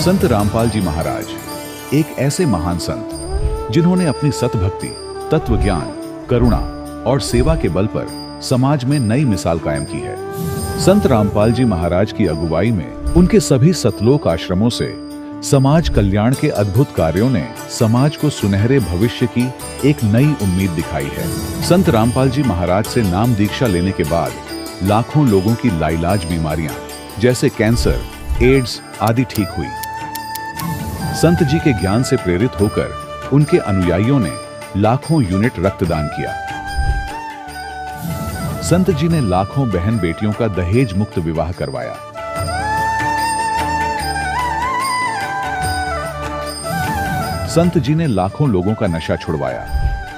संत रामपाल जी महाराज एक ऐसे महान संत जिन्होंने अपनी सतभक्ति, तत्व ज्ञान, करुणा और सेवा के बल पर समाज में नई मिसाल कायम की है। संत रामपाल जी महाराज की अगुवाई में उनके सभी सतलोक आश्रमों से समाज कल्याण के अद्भुत कार्यों ने समाज को सुनहरे भविष्य की एक नई उम्मीद दिखाई है। संत रामपाल जी महाराज से नाम दीक्षा लेने के बाद लाखों लोगों की लाइलाज बीमारियां जैसे कैंसर, एड्स आदि ठीक हुई। संत जी के ज्ञान से प्रेरित होकर उनके अनुयायियों ने लाखों यूनिट रक्तदान किया। संत जी ने लाखों बहन बेटियों का दहेज मुक्त विवाह करवाया। संत जी ने लाखों लोगों का नशा छुड़वाया,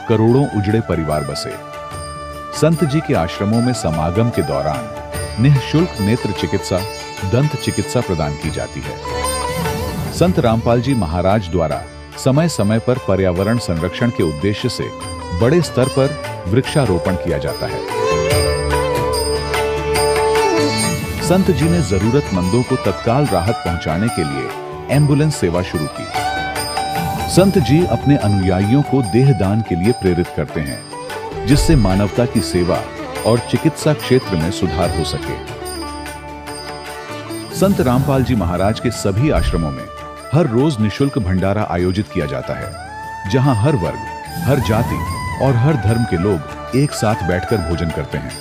करोड़ों उजड़े परिवार बसे। संत जी के आश्रमों में समागम के दौरान निःशुल्क नेत्र चिकित्सा, दंत चिकित्सा प्रदान की जाती है। संत रामपाल जी महाराज द्वारा समय समय पर पर्यावरण संरक्षण के उद्देश्य से बड़े स्तर पर वृक्षारोपण किया जाता है। संत जी ने जरूरतमंदों को तत्काल राहत पहुंचाने के लिए एम्बुलेंस सेवा शुरू की। संत जी अपने अनुयायियों को देहदान के लिए प्रेरित करते हैं, जिससे मानवता की सेवा और चिकित्सा क्षेत्र में सुधार हो सके। संत रामपाल जी महाराज के सभी आश्रमों में हर रोज निःशुल्क भंडारा आयोजित किया जाता है, जहां हर वर्ग, हर जाति और हर धर्म के लोग एक साथ बैठकर भोजन करते हैं।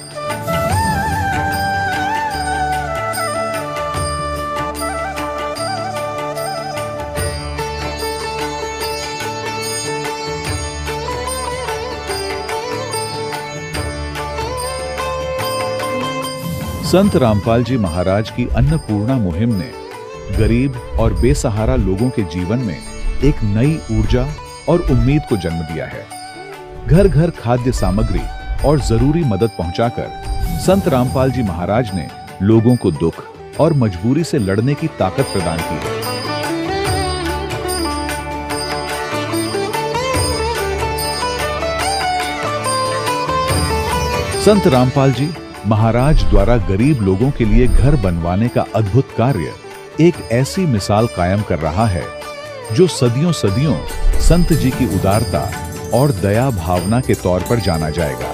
संत रामपाल जी महाराज की अन्नपूर्णा मुहिम ने गरीब और बेसहारा लोगों के जीवन में एक नई ऊर्जा और उम्मीद को जन्म दिया है। घर घर खाद्य सामग्री और जरूरी मदद पहुंचाकर संत रामपाल जी महाराज ने लोगों को दुख और मजबूरी से लड़ने की ताकत प्रदान की है। संत रामपाल जी महाराज द्वारा गरीब लोगों के लिए घर बनवाने का अद्भुत कार्य एक ऐसी मिसाल कायम कर रहा है जो सदियों सदियों संत जी की उदारता और दया भावना के तौर पर जाना जाएगा।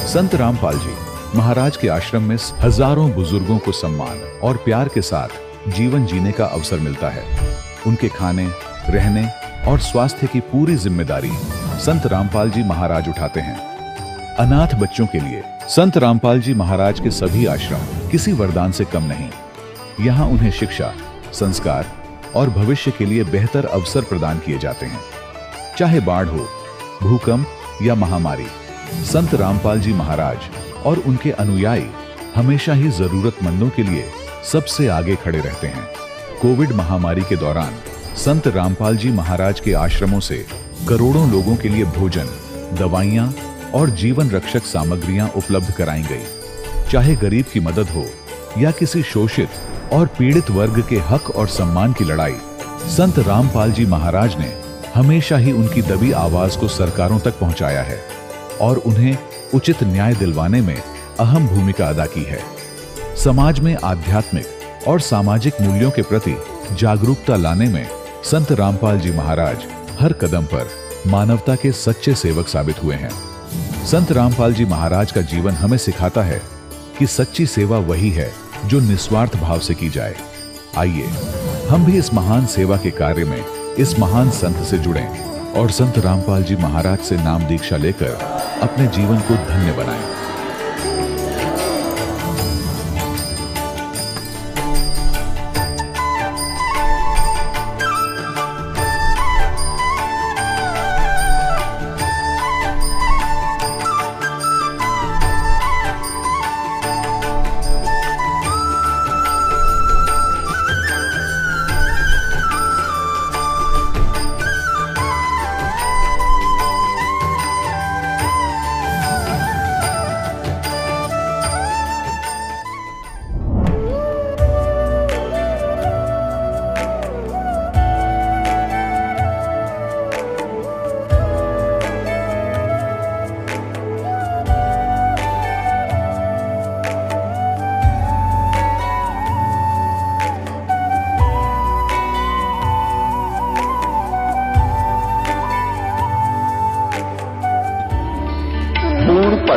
संत रामपाल जी महाराज के आश्रम में हजारों बुजुर्गों को सम्मान और प्यार के साथ जीवन जीने का अवसर मिलता है। उनके खाने, रहने और स्वास्थ्य की पूरी जिम्मेदारी संत रामपाल जी महाराज उठाते हैं। अनाथ बच्चों के लिए संत रामपाल जी महाराज के सभी आश्रम किसी वरदान से कम नहीं। यहाँ उन्हें शिक्षा, संस्कार और भविष्य के लिए बेहतर अवसर प्रदान किए जाते हैं। चाहे बाढ़ हो, भूकंप या महामारी, संत रामपाल जी महाराज और उनके अनुयायी हमेशा ही जरूरतमंदों के लिए सबसे आगे खड़े रहते हैं। कोविड महामारी के दौरान संत रामपाल जी महाराज के आश्रमों से करोड़ों लोगों के लिए भोजन, दवाइयां और जीवन रक्षक सामग्रियां उपलब्ध कराई गई। चाहे गरीब की मदद हो या किसी शोषित और पीड़ित वर्ग के हक और सम्मान की लड़ाई, संत रामपाल जी महाराज ने हमेशा ही उनकी दबी आवाज को सरकारों तक पहुंचाया है और उन्हें उचित न्याय दिलवाने में अहम भूमिका अदा की है। समाज में आध्यात्मिक और सामाजिक मूल्यों के प्रति जागरूकता लाने में संत रामपाल जी महाराज हर कदम पर मानवता के सच्चे सेवक साबित हुए हैं। संत रामपाल जी महाराज का जीवन हमें सिखाता है कि सच्ची सेवा वही है जो निस्वार्थ भाव से की जाए। आइए हम भी इस महान सेवा के कार्य में इस महान संत से जुड़ें और संत रामपाल जी महाराज से नाम दीक्षा लेकर अपने जीवन को धन्य बनाएं।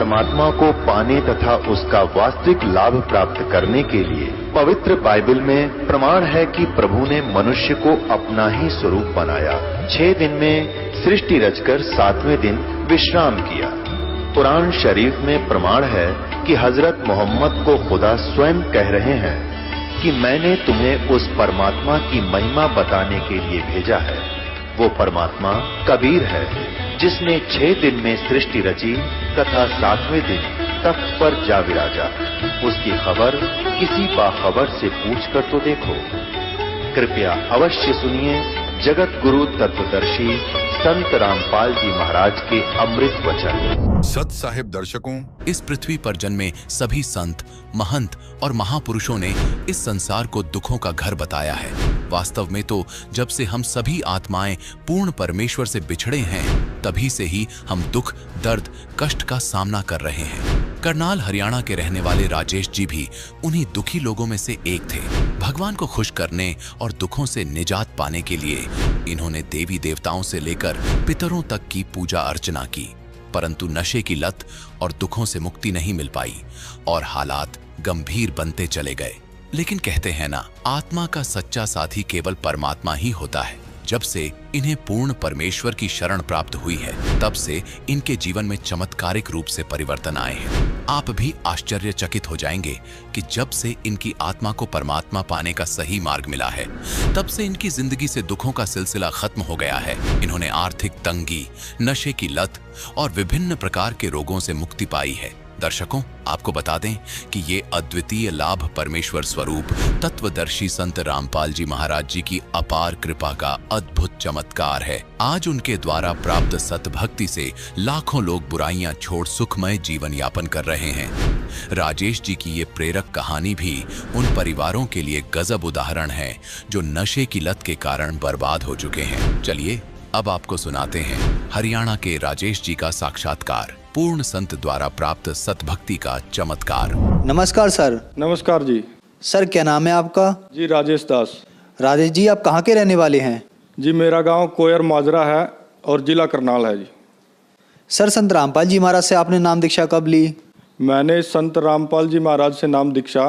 परमात्मा को पाने तथा उसका वास्तविक लाभ प्राप्त करने के लिए पवित्र बाइबल में प्रमाण है कि प्रभु ने मनुष्य को अपना ही स्वरूप बनाया। 6 दिन में सृष्टि रचकर 7वें दिन विश्राम किया। कुरान शरीफ में प्रमाण है कि हजरत मोहम्मद को खुदा स्वयं कह रहे हैं कि मैंने तुम्हें उस परमात्मा की महिमा बताने के लिए भेजा है। वो परमात्मा कबीर है जिसने 6 दिन में सृष्टि रची तथा 7वें दिन तख्त पर जा विराजा। उसकी खबर किसी बाखबर से पूछकर तो देखो। कृपया अवश्य सुनिए जगत गुरु तत्वदर्शी संत रामपाल जी महाराज के अमृत वचन। सत साहिब दर्शकों, इस पृथ्वी पर जन्मे सभी संत, महंत और महापुरुषों ने इस संसार को दुखों का घर बताया है। वास्तव में तो जब से हम सभी आत्माएं पूर्ण परमेश्वर से बिछड़े हैं, तभी से ही हम दुख, दर्द, कष्ट का सामना कर रहे हैं। करनाल हरियाणा के रहने वाले राजेश जी भी उन्हीं दुखी लोगों में से एक थे। भगवान को खुश करने और दुखों से निजात पाने के लिए इन्होंने देवी देवताओं से लेकर पितरों तक की पूजा अर्चना की, परंतु नशे की लत और दुखों से मुक्ति नहीं मिल पाई और हालात गंभीर बनते चले गए। लेकिन कहते हैं ना, आत्मा का सच्चा साथी केवल परमात्मा ही होता है। जब से इन्हें पूर्ण परमेश्वर की शरण प्राप्त हुई है, तब से इनके जीवन में चमत्कारिक रूप से परिवर्तन आए हैं। आप भी आश्चर्यचकित हो जाएंगे कि जब से इनकी आत्मा को परमात्मा पाने का सही मार्ग मिला है, तब से इनकी जिंदगी से दुखों का सिलसिला खत्म हो गया है। इन्होंने आर्थिक तंगी, नशे की लत और विभिन्न प्रकार के रोगों से मुक्ति पाई है। दर्शकों, आपको बता दें कि ये अद्वितीय लाभ परमेश्वर स्वरूप तत्वदर्शी संत रामपाल जी महाराज जी की अपार कृपा का अद्भुत चमत्कार है। आज उनके द्वारा प्राप्त सतभक्ति से लाखों लोग बुराइयां छोड़ सुखमय जीवन यापन कर रहे हैं। राजेश जी की ये प्रेरक कहानी भी उन परिवारों के लिए गजब उदाहरण है जो नशे की लत के कारण बर्बाद हो चुके हैं। चलिए अब आपको सुनाते हैं हरियाणा के राजेश जी का साक्षात्कार, पूर्ण संत द्वारा प्राप्त सतभक्ति का चमत्कार। नमस्कार सर। नमस्कार जी। सर क्या नाम है आपका? जी राजेश दास। राजेश जी, आप कहाँ के रहने वाले हैं? जी मेरा गांव कोयर माजरा है और जिला करनाल है जी। सर, संत रामपाल जी महाराज से आपने नाम दीक्षा कब ली? मैंने संत रामपाल जी महाराज से नाम दीक्षा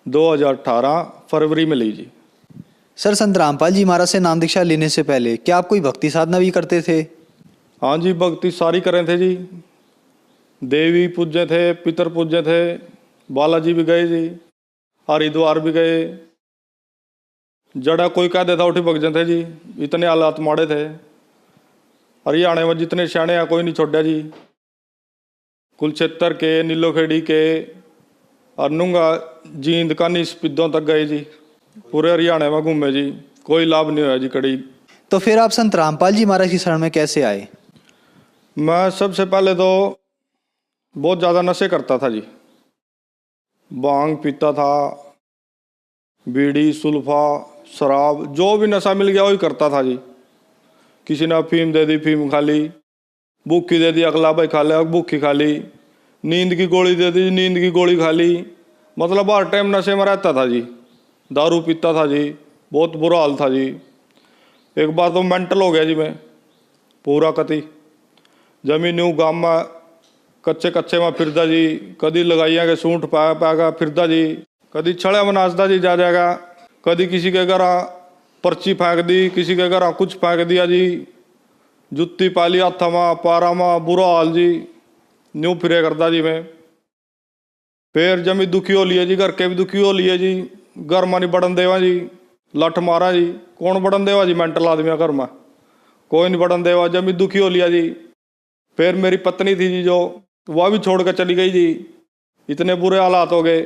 2018 फरवरी में ली जी। सर, संत रामपाल जी महाराज से नाम दीक्षा लेने से पहले क्या आप कोई भक्ति साधना भी करते थे? हाँ जी, भक्ति सारी करें थे जी। देवी पूज्य थे, पितर पूज्य थे, बालाजी भी गए जी, हरिद्वार भी गए। जड़ा कोई कह देता उठी भगजन थे जी, इतने हालात माड़े थे। हरियाणा में जितने सियाणे हैं कोई नहीं छोड़ा जी। कुलक्षेत्र के, नीलोखेड़ी के और नुंगा जींद कानी स्पिद्दों तक गए जी। पूरे हरियाणा में घूमे जी, कोई लाभ नहीं हुआ जी कड़ी। तो फिर आप संत रामपाल जी महाराज की शरण में कैसे आए? मैं सबसे पहले तो बहुत ज़्यादा नशे करता था जी। भांग पीता था, बीड़ी, सुल्फा, शराब, जो भी नशा मिल गया वही करता था जी। किसी ने अफीम दे दी, अफीम खा ली। भूखी दे दी, अगला भाई खा लिया, भूखी खा ली। नींद की गोली दे दी, नींद की गोली खा ली। मतलब हर टाइम नशे में रहता था जी। दारू पीता था जी, बहुत बुरा हाल था जी। एक बार तो मेंटल हो गया जी मैं पूरा कति। जमीन यूँ गाँव में कच्चे कच्चे में फिरदा जी, कदी लगाइया के सूंठ पाया पाएगा फिरदा जी, कदी छड़े में नाचता जी जा जाएगा, कदी किसी के घर पर्ची फेंक दी, किसी के घर कुछ फेंक दिया जी। जुत्ती पाली हाथा में, पारा में, बुरा हाल जी। न्यू फिरे करता जी मैं। फिर जमी दुखी हो लिए जी, घर के भी दुखी हो लिए जी। घर में नहीं बढ़न देवा जी, लठ मारा जी। कौन बढ़न देवा जी, मेंटल आदमी घर में कोई नहीं बढ़न देवा। जमी दुखी हो लिया जी। फिर मेरी पत्नी थी जी जो, वह भी छोड़ कर चली गई जी। इतने बुरे हालात हो गए।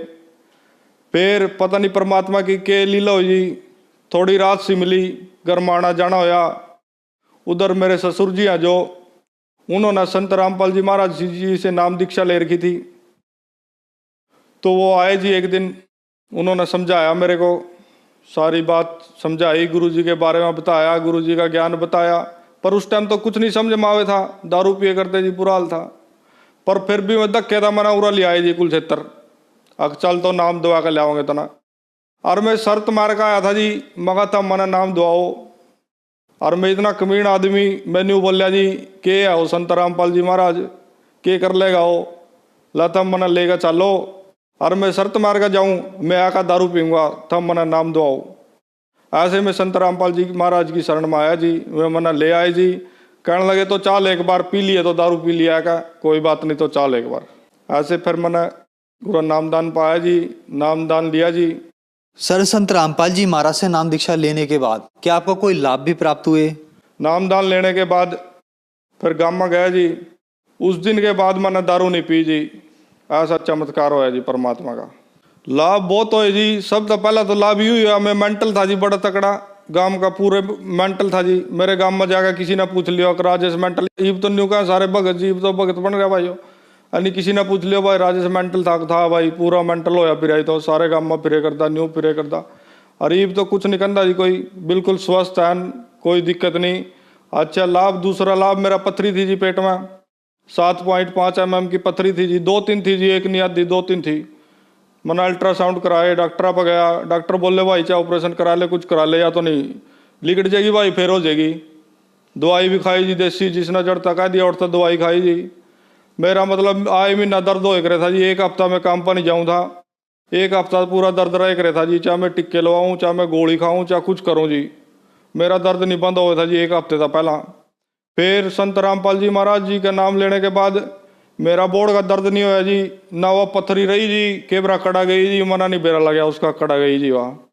फिर पता नहीं परमात्मा की के लीला हुई जी, थोड़ी रात सी मिली, घर में आना जाना होया। उधर मेरे ससुर जी हैं जो, उन्होंने संत रामपाल जी महाराज जी से नाम दीक्षा ले रखी थी। तो वो आए जी एक दिन, उन्होंने समझाया मेरे को, सारी बात समझाई, गुरु जी के बारे में बताया, गुरु जी का ज्ञान बताया। पर उस टाइम तो कुछ नहीं समझ में आवे था, दारू पिए करते जी, बुरा हाल था। पर फिर भी मैं धक्के था, मैंने उरा लिया जी कुलक्षेत्र। अब चल तो नाम दुआ कर लाओगे तना। और मैं शर्त मार का आया था जी, मगा था मना नाम दुआओ। और मैं इतना कमीन आदमी, मैंने बोलिया जी के है वो संत रामपाल जी महाराज, के कर लेगा वो। ला तब मना लेगा चलो, और मैं शर्त मार कर जाऊँ मैं आका दारू पीऊँगा तब मना नाम दुआओ। ऐसे में संत रामपाल जी महाराज की शरण में आया जी। वे मना ले आए जी, कहने लगे तो चाल एक बार पी लिए तो दारू पी लिया का, कोई बात नहीं तो चाल एक बार। ऐसे फिर मैंने पूरा नामदान पाया जी, नामदान लिया जी। सर, संत रामपाल जी महाराज से नाम दीक्षा लेने के बाद क्या आपको कोई लाभ भी प्राप्त हुए? नामदान लेने के बाद फिर गाँव में गया जी। उस दिन के बाद मैंने दारू नहीं पी जी। ऐसा चमत्कार होया जी परमात्मा का। लाभ बहुत होए जी। सब तो पहला तो लाभ ही हुआ, मैं मेंटल था जी बड़ा तकड़ा, गांव का पूरे मेंटल था जी। मेरे गांव में जाकर किसी ने पूछ लिया कि राजेश मेंटल, ईब तो न्यू कहा सारे भगत जी, तो भगत बन गया भाई। यानी किसी ने पूछ लिया भाई राजेश मेंटल था भाई, पूरा मेंटल होया फिर तो सारे गांव में फिरे करता, न्यू फिरे करता। अरे ईब तो कुछ नहीं करता जी, कोई बिल्कुल स्वस्थ है, कोई दिक्कत नहीं। अच्छा लाभ, दूसरा लाभ मेरा पथरी थी जी पेट में, 7.5 mm की पथरी थी जी। 2-3 थी जी, एक नहीं आती 2-3 थी। मैंने अल्ट्रासाउंड कराए, डॉक्टर पर गया, डॉक्टर बोले भाई चाहे ऑपरेशन करा ले, कुछ करा ले, या तो नहीं लिकट जाएगी भाई फिर हो जाएगी। दवाई भी खाई जी देसी, जिसने जड़ता कह दिया और तो दवाई खाई जी। मेरा मतलब आए महीना दर्द हो रहा था जी। एक हफ्ता मैं काम पर नहीं जाऊँ था, एक हफ्ता पूरा दर्द रह रहा था जी। चाहे मैं टिक्के लवाऊँ, चाहे मैं गोली खाऊँ, चाहे कुछ करूँ जी, मेरा दर्द नहीं बंद हुआ था जी एक हफ्ते था पहला। फिर संत रामपाल जी महाराज जी का नाम लेने के बाद मेरा बोर्ड का दर्द नहीं होया जी, ना वो पथरी रही जी, केबरा कड़ा गई जी, मना नहीं बेरा लगा उसका, कड़ा गई जी वहाँ।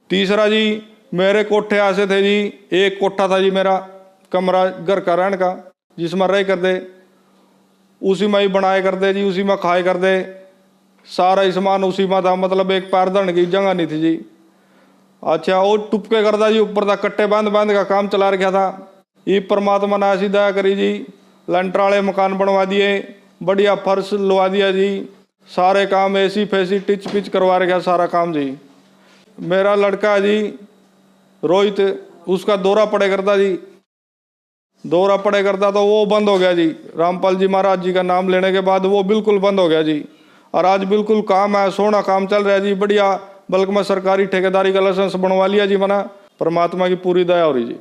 तीसरा जी मेरे कोठे ऐसे थे जी, एक कोठा था जी मेरा कमरा घर का रहने का, जिसमें रह कर दे, उसी में ही बनाए कर दे जी, उसी में खाए कर दे, सारा सामान उसी में था। मतलब एक पैर धरने की जगह नहीं थी जी। अच्छा वो टुपके करता जी, ऊपर तक कट्टे बांध बांध का काम चला रखा था। ये परमात्मा ने ऐसी दया करी जी, लेंटर वाले मकान बनवा दिए, बढ़िया फर्श लगा दिया जी, सारे काम एसी फैसी टिच पिच करवा रखा सारा काम जी। मेरा लड़का जी रोहित, उसका दौरा पड़े करता जी, दौरा पड़े करता तो वो बंद हो गया जी। रामपाल जी महाराज जी का नाम लेने के बाद वो बिल्कुल बंद हो गया जी। और आज बिल्कुल काम है, सोना काम चल रहा है जी, बढ़िया। बल्कि मैं सरकारी ठेकेदारी का लाइसेंस बनवा लिया जी। मना परमात्मा की पूरी दया हो रही जी।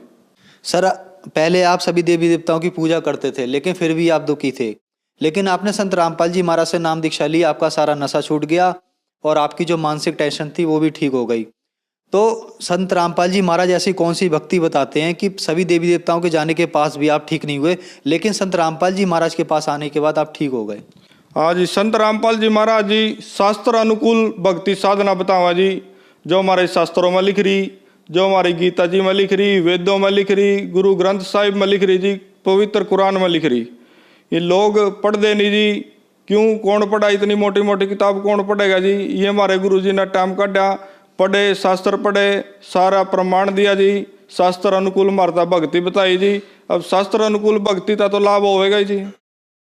सर, पहले आप सभी देवी देवताओं की पूजा करते थे, लेकिन फिर भी आप दुखी थे, लेकिन आपने संत रामपाल जी महाराज से नाम दीक्षा ली, आपका सारा नशा छूट गया और आपकी जो मानसिक टेंशन थी वो भी ठीक हो गई। तो संत रामपाल जी महाराज ऐसी कौन सी भक्ति बताते हैं कि सभी देवी देवताओं के जाने के पास भी आप ठीक नहीं हुए, लेकिन संत रामपाल जी महाराज के पास आने के बाद आप ठीक हो गए? हाँ जी, संत रामपाल जी महाराज जी शास्त्र अनुकूल भक्ति साधना बतावा जी, जो हमारे शास्त्रों में लिख रही, जो हमारी गीता जी में लिख रही, वेदों में लिख रही, गुरु ग्रंथ साहिब में लिख रही जी, पवित्र कुरान में लिख रही। ये लोग पढ़ दे नहीं जी, क्यों, कौन पढ़ा, इतनी मोटी मोटी किताब कौन पढ़ेगा जी। ये हमारे गुरु जी ने टाइम काटा, पढ़े, शास्त्र पढ़े, सारा प्रमाण दिया जी, शास्त्र अनुकूल मारता भक्ति बताई जी। अब शास्त्र अनुकूल भक्ति था तो लाभ होगा जी।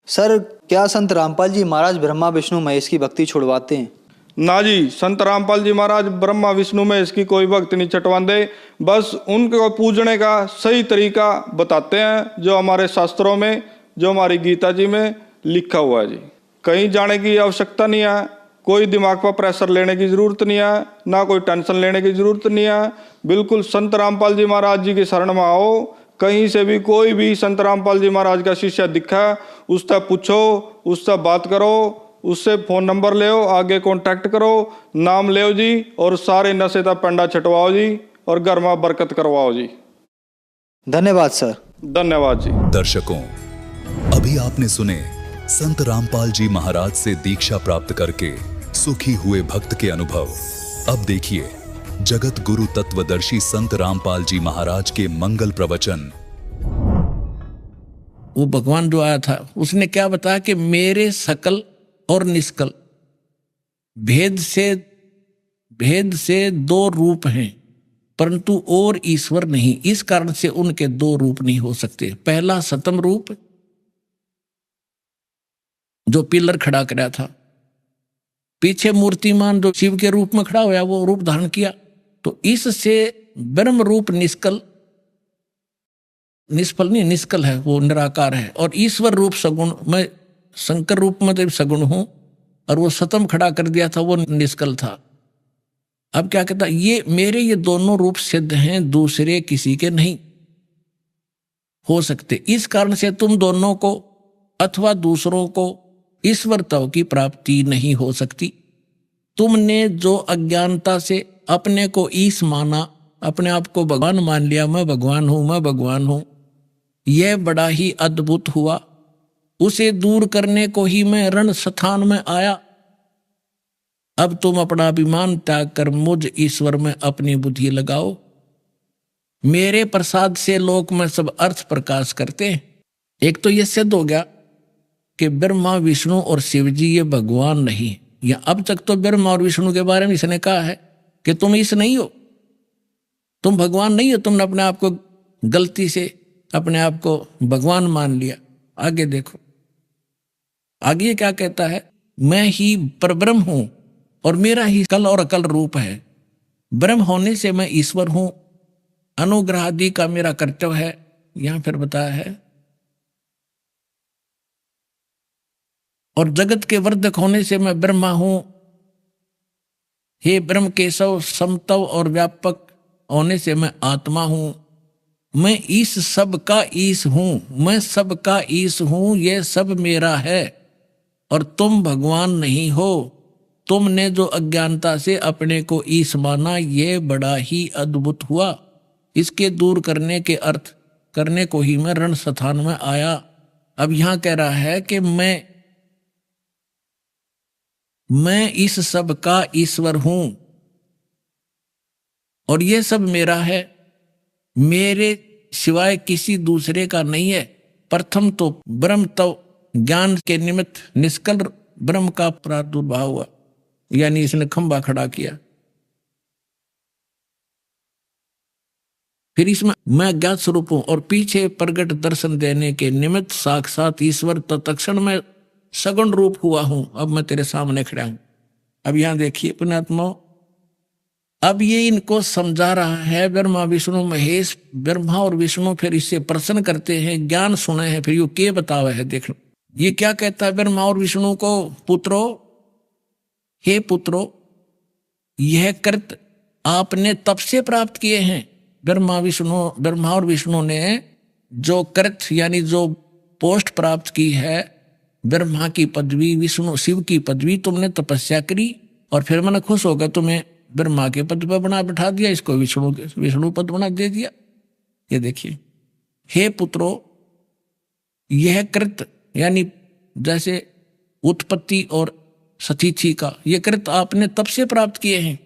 सर, क्या संत रामपाल जी महाराज ब्रह्मा विष्णु महेश की भक्ति छुड़वाते हैं? ना जी, संत रामपाल जी महाराज ब्रह्मा विष्णु में इसकी कोई भक्ति नहीं छटवाते, बस उनको पूजने का सही तरीका बताते हैं, जो हमारे शास्त्रों में, जो हमारी गीता जी में लिखा हुआ है जी। कहीं जाने की आवश्यकता नहीं है, कोई दिमाग पर प्रेशर लेने की जरूरत नहीं है, ना कोई टेंशन लेने की जरूरत नहीं है। बिल्कुल संत रामपाल जी महाराज जी की शरण में आओ, कहीं से भी कोई भी संत रामपाल जी महाराज का शिष्य दिखा, उससे पूछो, उससे बात करो, उससे फोन नंबर ले, आगे कांटेक्ट करो, नाम ले जी, और सारे नशे का पंडा छटवाओ जी, और घर में बरकत करवाओ जी। धन्यवाद सर। धन्यवाद जी। दर्शकों, अभी आपने सुने संत रामपाल जी महाराज से दीक्षा प्राप्त करके सुखी हुए भक्त के अनुभव। अब देखिए जगत गुरु तत्वदर्शी संत रामपाल जी महाराज के मंगल प्रवचन। वो भगवान जो आया था उसने क्या बताया कि मेरे सकल और निष्कल भेद से दो रूप हैं, परंतु और ईश्वर नहीं। इस कारण से उनके दो रूप नहीं हो सकते। पहला सतम रूप जो पिलर खड़ा कराया था, पीछे मूर्तिमान जो शिव के रूप में खड़ा हुआ वो रूप धारण किया, तो इससे ब्रह्म रूप निष्कल, निष्फल नहीं, निष्कल है, वो निराकार है। और ईश्वर रूप सगुण, मैं शंकर रूप में तो सगुण हूं, और वो सतम खड़ा कर दिया था, वो निष्कल था। अब क्या कहता, ये मेरे ये दोनों रूप सिद्ध हैं, दूसरे किसी के नहीं हो सकते। इस कारण से तुम दोनों को अथवा दूसरों को ईश्वरत्व की प्राप्ति नहीं हो सकती। तुमने जो अज्ञानता से अपने को ईश माना, अपने आप को भगवान मान लिया, मैं भगवान हूं, मैं भगवान हूं, यह बड़ा ही अद्भुत हुआ। उसे दूर करने को ही मैं रण स्थान में आया। अब तुम अपना अभिमान त्याग कर मुझ ईश्वर में अपनी बुद्धि लगाओ। मेरे प्रसाद से लोक में सब अर्थ प्रकाश करते हैं। एक तो यह सिद्ध हो गया कि ब्रह्मा विष्णु और शिव जी ये भगवान नहीं है। या अब तक तो ब्रह्मा और विष्णु के बारे में इसने कहा है कि तुम ईश नहीं हो, तुम भगवान नहीं हो, तुमने अपने आप को गलती से अपने आप को भगवान मान लिया। आगे देखो, आगे क्या कहता है, मैं ही परब्रह्म हूं और मेरा ही कल और अकल रूप है। ब्रह्म होने से मैं ईश्वर हूं, अनुग्रह आदि का मेरा कर्तव्य है। यहां फिर बताया है, और जगत के वर्धक होने से मैं ब्रह्मा हूं। हे ब्रह्म केशव, समतव और व्यापक होने से मैं आत्मा हूं। मैं ईश सब का ईश हूं, मैं सब का ईश हूं, ये सब मेरा है और तुम भगवान नहीं हो। तुमने जो अज्ञानता से अपने को ईश माना, ये बड़ा ही अद्भुत हुआ। इसके दूर करने के अर्थ करने को ही मैं रण स्थान में आया। अब यहां कह रहा है कि मैं इस सब का ईश्वर हूं और ये सब मेरा है, मेरे सिवाय किसी दूसरे का नहीं है। प्रथम तो ब्रह्म तो ज्ञान के निमित्त निष्कल ब्रह्म का प्रादुर्भाव हुआ, यानी इसने खंभा खड़ा किया। फिर इसमें मैं ज्ञात स्वरूप हूं और पीछे प्रगट दर्शन देने के निमित्त साक्षात ईश्वर तत्क्षण में सगुण रूप हुआ हूं। अब मैं तेरे सामने खड़ा हूं। अब यहां देखिए पुण्यात्मा, अब ये इनको समझा रहा है ब्रह्मा विष्णु महेश। ब्रह्मा और विष्णु फिर इससे प्रश्न करते हैं, ज्ञान सुने हैं, फिर यो के बतावे है। देखना ये क्या कहता है ब्रह्मा और विष्णु को, पुत्रो, हे पुत्रो, यह कृत आपने तप से प्राप्त किए हैं। ब्रह्मा और विष्णु ने जो कृत यानी जो पोस्ट प्राप्त की है, ब्रह्मा की पदवी, विष्णु शिव की पदवी, तुमने तपस्या करी और फिर मैंने खुश होकर तुम्हें ब्रह्मा के पद पर बना बैठा दिया, इसको विष्णु पद बना दे दिया। ये देखिए, हे पुत्रो, यह कृत यानी जैसे उत्पत्ति और सतीथि का ये कृत आपने तब से प्राप्त किए हैं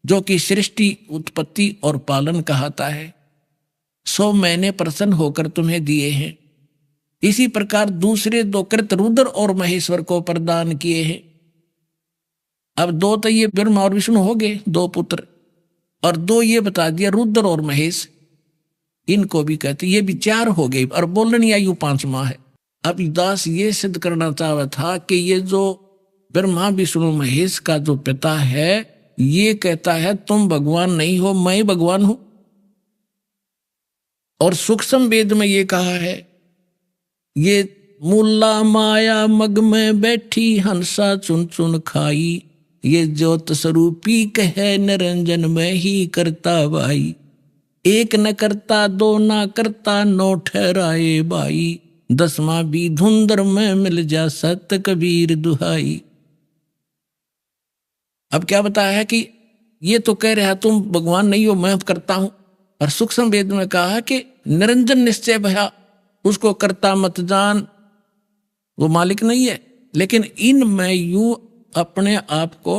जो कि सृष्टि, उत्पत्ति और पालन कहता है। सो मैंने प्रसन्न होकर तुम्हें दिए हैं। इसी प्रकार दूसरे दो कृत रुद्र और महेश्वर को प्रदान किए हैं। अब दो तो ये ब्रह्मा और विष्णु हो गए, दो पुत्र, और दो ये बता दिया रुद्र और महेश, इनको भी कहते, ये भी चार हो गए। और बोलनी आयु 5 माह है। अब दास ये सिद्ध करना चाहता था कि ये जो ब्रह्मा विष्णु महेश का जो पिता है, ये कहता है तुम भगवान नहीं हो, मैं भगवान हूं। और सूक्ष्म वेद में ये कहा है, ये मुल्ला माया मग में बैठी हंसा चुन चुन खाई, ये ज्योत स्वरूपी कहे निरंजन में ही करता भाई। एक न करता दो न करता नौ ठहराए भाई, 10वां भी धुंधर में मिल जा सत कबीर दुहाई। अब क्या बताया है कि ये तो कह रहा है तुम भगवान नहीं हो, मैं करता हूं। और सूक्ष्म वेद में कहा कि निरंजन निश्चय भया, उसको करता मत जान, वो मालिक नहीं है। लेकिन इन में यूं अपने आप को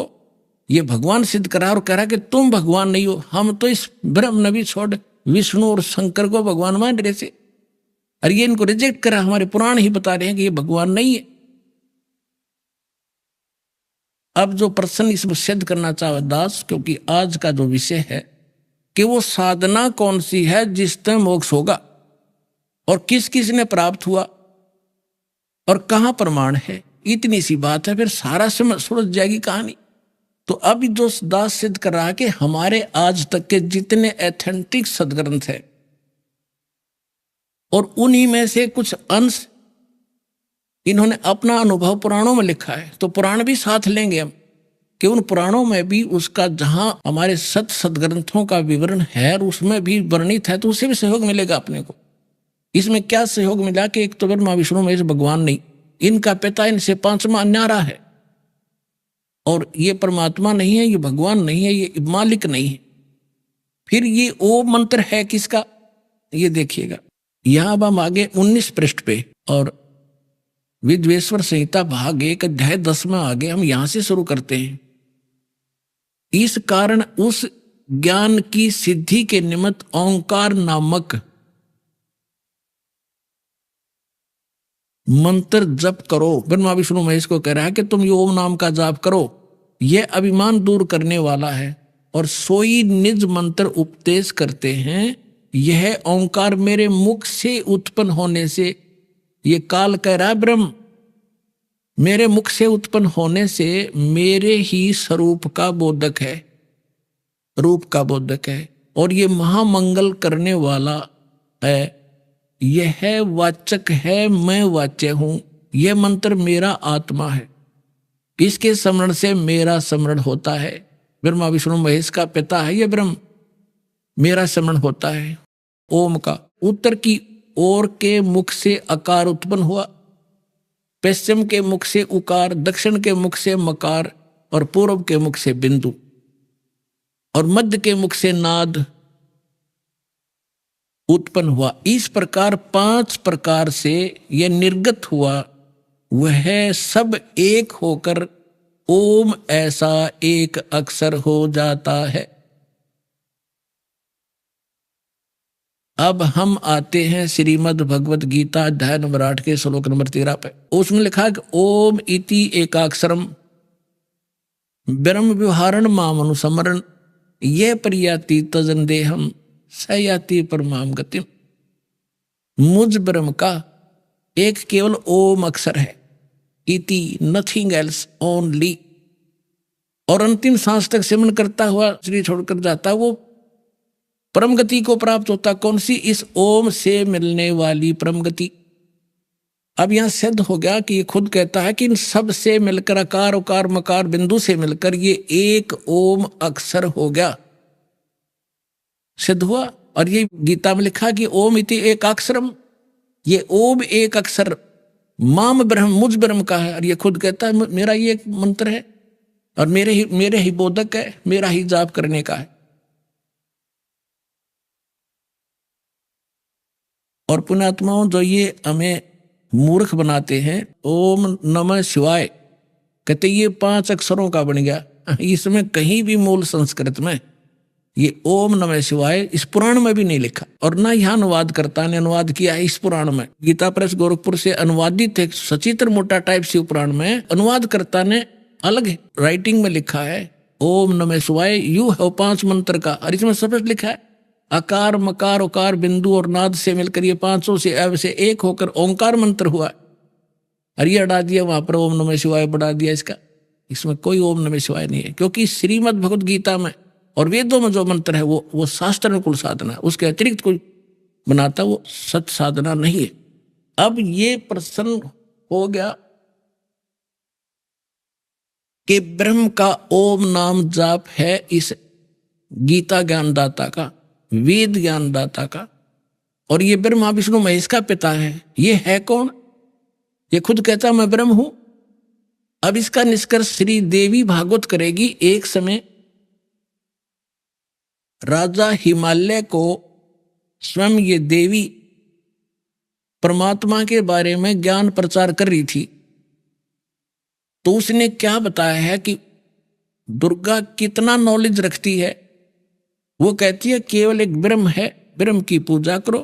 ये भगवान सिद्ध करा और कह रहा कि तुम भगवान नहीं हो। हम तो इस ब्रह्म नबी छोड़ विष्णु और शंकर को भगवान मान रहे थे, और ये इनको रिजेक्ट करा। हमारे पुराण ही बता रहे हैं कि ये भगवान नहीं है। अब जो प्रश्न इसमें सिद्ध करना चाहे दास, क्योंकि आज का जो विषय है कि वो साधना कौन सी है जिससे मोक्ष होगा और किस किस ने प्राप्त हुआ और कहां प्रमाण है, इतनी सी बात है, फिर सारा समय सुलझ जाएगी कहानी। तो अब जो दास सिद्ध कर रहा है कि हमारे आज तक के जितने एथेंटिक सदग्रंथ है और उन्हीं में से कुछ अंश इन्होंने अपना अनुभव पुराणों में लिखा है, तो पुराण भी साथ लेंगे हम कि उन पुराणों में भी उसका जहां हमारे सदग्रंथों का विवरण है और उसमें भी वर्णित है, तो उससे भी सहयोग मिलेगा अपने को। इसमें क्या सहयोग मिला कि एक तो ब्रह्मा विष्णु महेश भगवान नहीं, इनका पिता इनसे पांचवा न्यारा है, और ये परमात्मा नहीं है, ये भगवान नहीं है, ये मालिक नहीं है। फिर ये ओम मंत्र है किसका, ये देखिएगा। यहां अब हम आगे 19 पृष्ठ पे और विद्वेश्वर संहिता भाग 1 अध्याय 10 में आगे हम यहां से शुरू करते हैं। इस कारण उस ज्ञान की सिद्धि के निमित्त ओंकार नामक मंत्र जप करो। ब्रह्मा विष्णु महेश को कह रहा है कि तुम ये ओम नाम का जाप करो, यह अभिमान दूर करने वाला है। और सोई निज मंत्र उपदेश करते हैं, यह ओंकार मेरे मुख से उत्पन्न होने से, ये काल कह रहा है ब्रह्म मेरे मुख से उत्पन्न होने से मेरे ही स्वरूप का बोधक है, रूप का बोधक है, और ये महामंगल करने वाला है, यह वाचक है, मैं वाच्य हूं। यह मंत्र मेरा आत्मा है, इसके स्मरण से मेरा स्मरण होता है। ब्रह्मा विष्णु महेश का पिता है यह ब्रह्म, मेरा स्मरण होता है ओम का। उत्तर की ओर के मुख से अकार उत्पन्न हुआ, पश्चिम के मुख से उकार, दक्षिण के मुख से मकार, और पूर्व के मुख से बिंदु, और मध्य के मुख से नाद उत्पन्न हुआ। इस प्रकार 5 प्रकार से यह निर्गत हुआ, वह सब एक होकर ओम ऐसा एक अक्षर हो जाता है। अब हम आते हैं श्रीमद् भगवत गीता अध्याय नंबर 8 के श्लोक नंबर 13 पे। उसमें लिखा है कि ओम इति एकाक्षरम ब्रह्म व्यवहारण माम अनुसमरण ये परियाति तजन देहम सयाति परमाम गतिम। मुझ ब्रह्म का एक केवल ओम अक्षर है, इति नथिंग एल्स ओनली, और अंतिम सांस तक सिमरण करता हुआ शरीर छोड़कर जाता, वो परम गति को प्राप्त होता। कौन सी? इस ओम से मिलने वाली परम गति। अब यहां सिद्ध हो गया कि ये खुद कहता है कि इन सब से मिलकर अकार उकार मकार बिंदु से मिलकर ये एक ओम अक्षर हो गया, सिद्ध हुआ। और ये गीता में लिखा कि ओम इति एकाक्षरम, ये ओम एक अक्षर माम ब्रह्म मुझ ब्रह्म का है, और ये खुद कहता है मेरा ये एक मंत्र है और मेरे ही बोधक है, मेरा ही जाप करने का है। और पुण्यात्माओं जो ये हमें मूर्ख बनाते हैं, ओम नमः शिवाय कहते ये 5 अक्षरों का बन गया, इसमें कहीं भी मूल संस्कृत में ये ओम नमः शिवाय इस पुराण में भी नहीं लिखा, और ना यहाँ अनुवादकर्ता ने अनुवाद किया है इस पुराण में। गीता प्रेस गोरखपुर से अनुवादित है सचित्र मोटा टाइप शिव पुराण में, अनुवादकर्ता ने अलग राइटिंग में लिखा है ओम नमः शिवाय यू है 5 मंत्र का, और इसमें स्पष्ट लिखा है अकार मकार उकार बिंदु और नाद से मिलकर ये 500 से अब से एक होकर ओंकार मंत्र हुआ। और ये हटा दिया वहां पर ओम नमः शिवाय बढ़ा दिया इसका, इसमें कोई ओम नमः शिवाय नहीं है, क्योंकि श्रीमद् भगवद गीता में और वेदों में जो मंत्र है वो शास्त्र अनुकूल साधना है, उसके अतिरिक्त कोई बनाता वो सत साधना नहीं है। अब ये प्रश्न हो गया कि ब्रह्म का ओम नाम जाप है इस गीता ज्ञानदाता का, वेद ज्ञानदाता का, और ये ब्रह्मा विष्णु महेश का पिता है। ये है कौन? ये खुद कहता मैं ब्रह्म हूं। अब इसका निष्कर्ष श्री देवी भागवत करेगी। एक समय राजा हिमालय को स्वयं ये देवी परमात्मा के बारे में ज्ञान प्रचार कर रही थी, तो उसने क्या बताया है कि दुर्गा कितना नॉलेज रखती है। वो कहती है केवल एक ब्रह्म है, ब्रह्म की पूजा करो,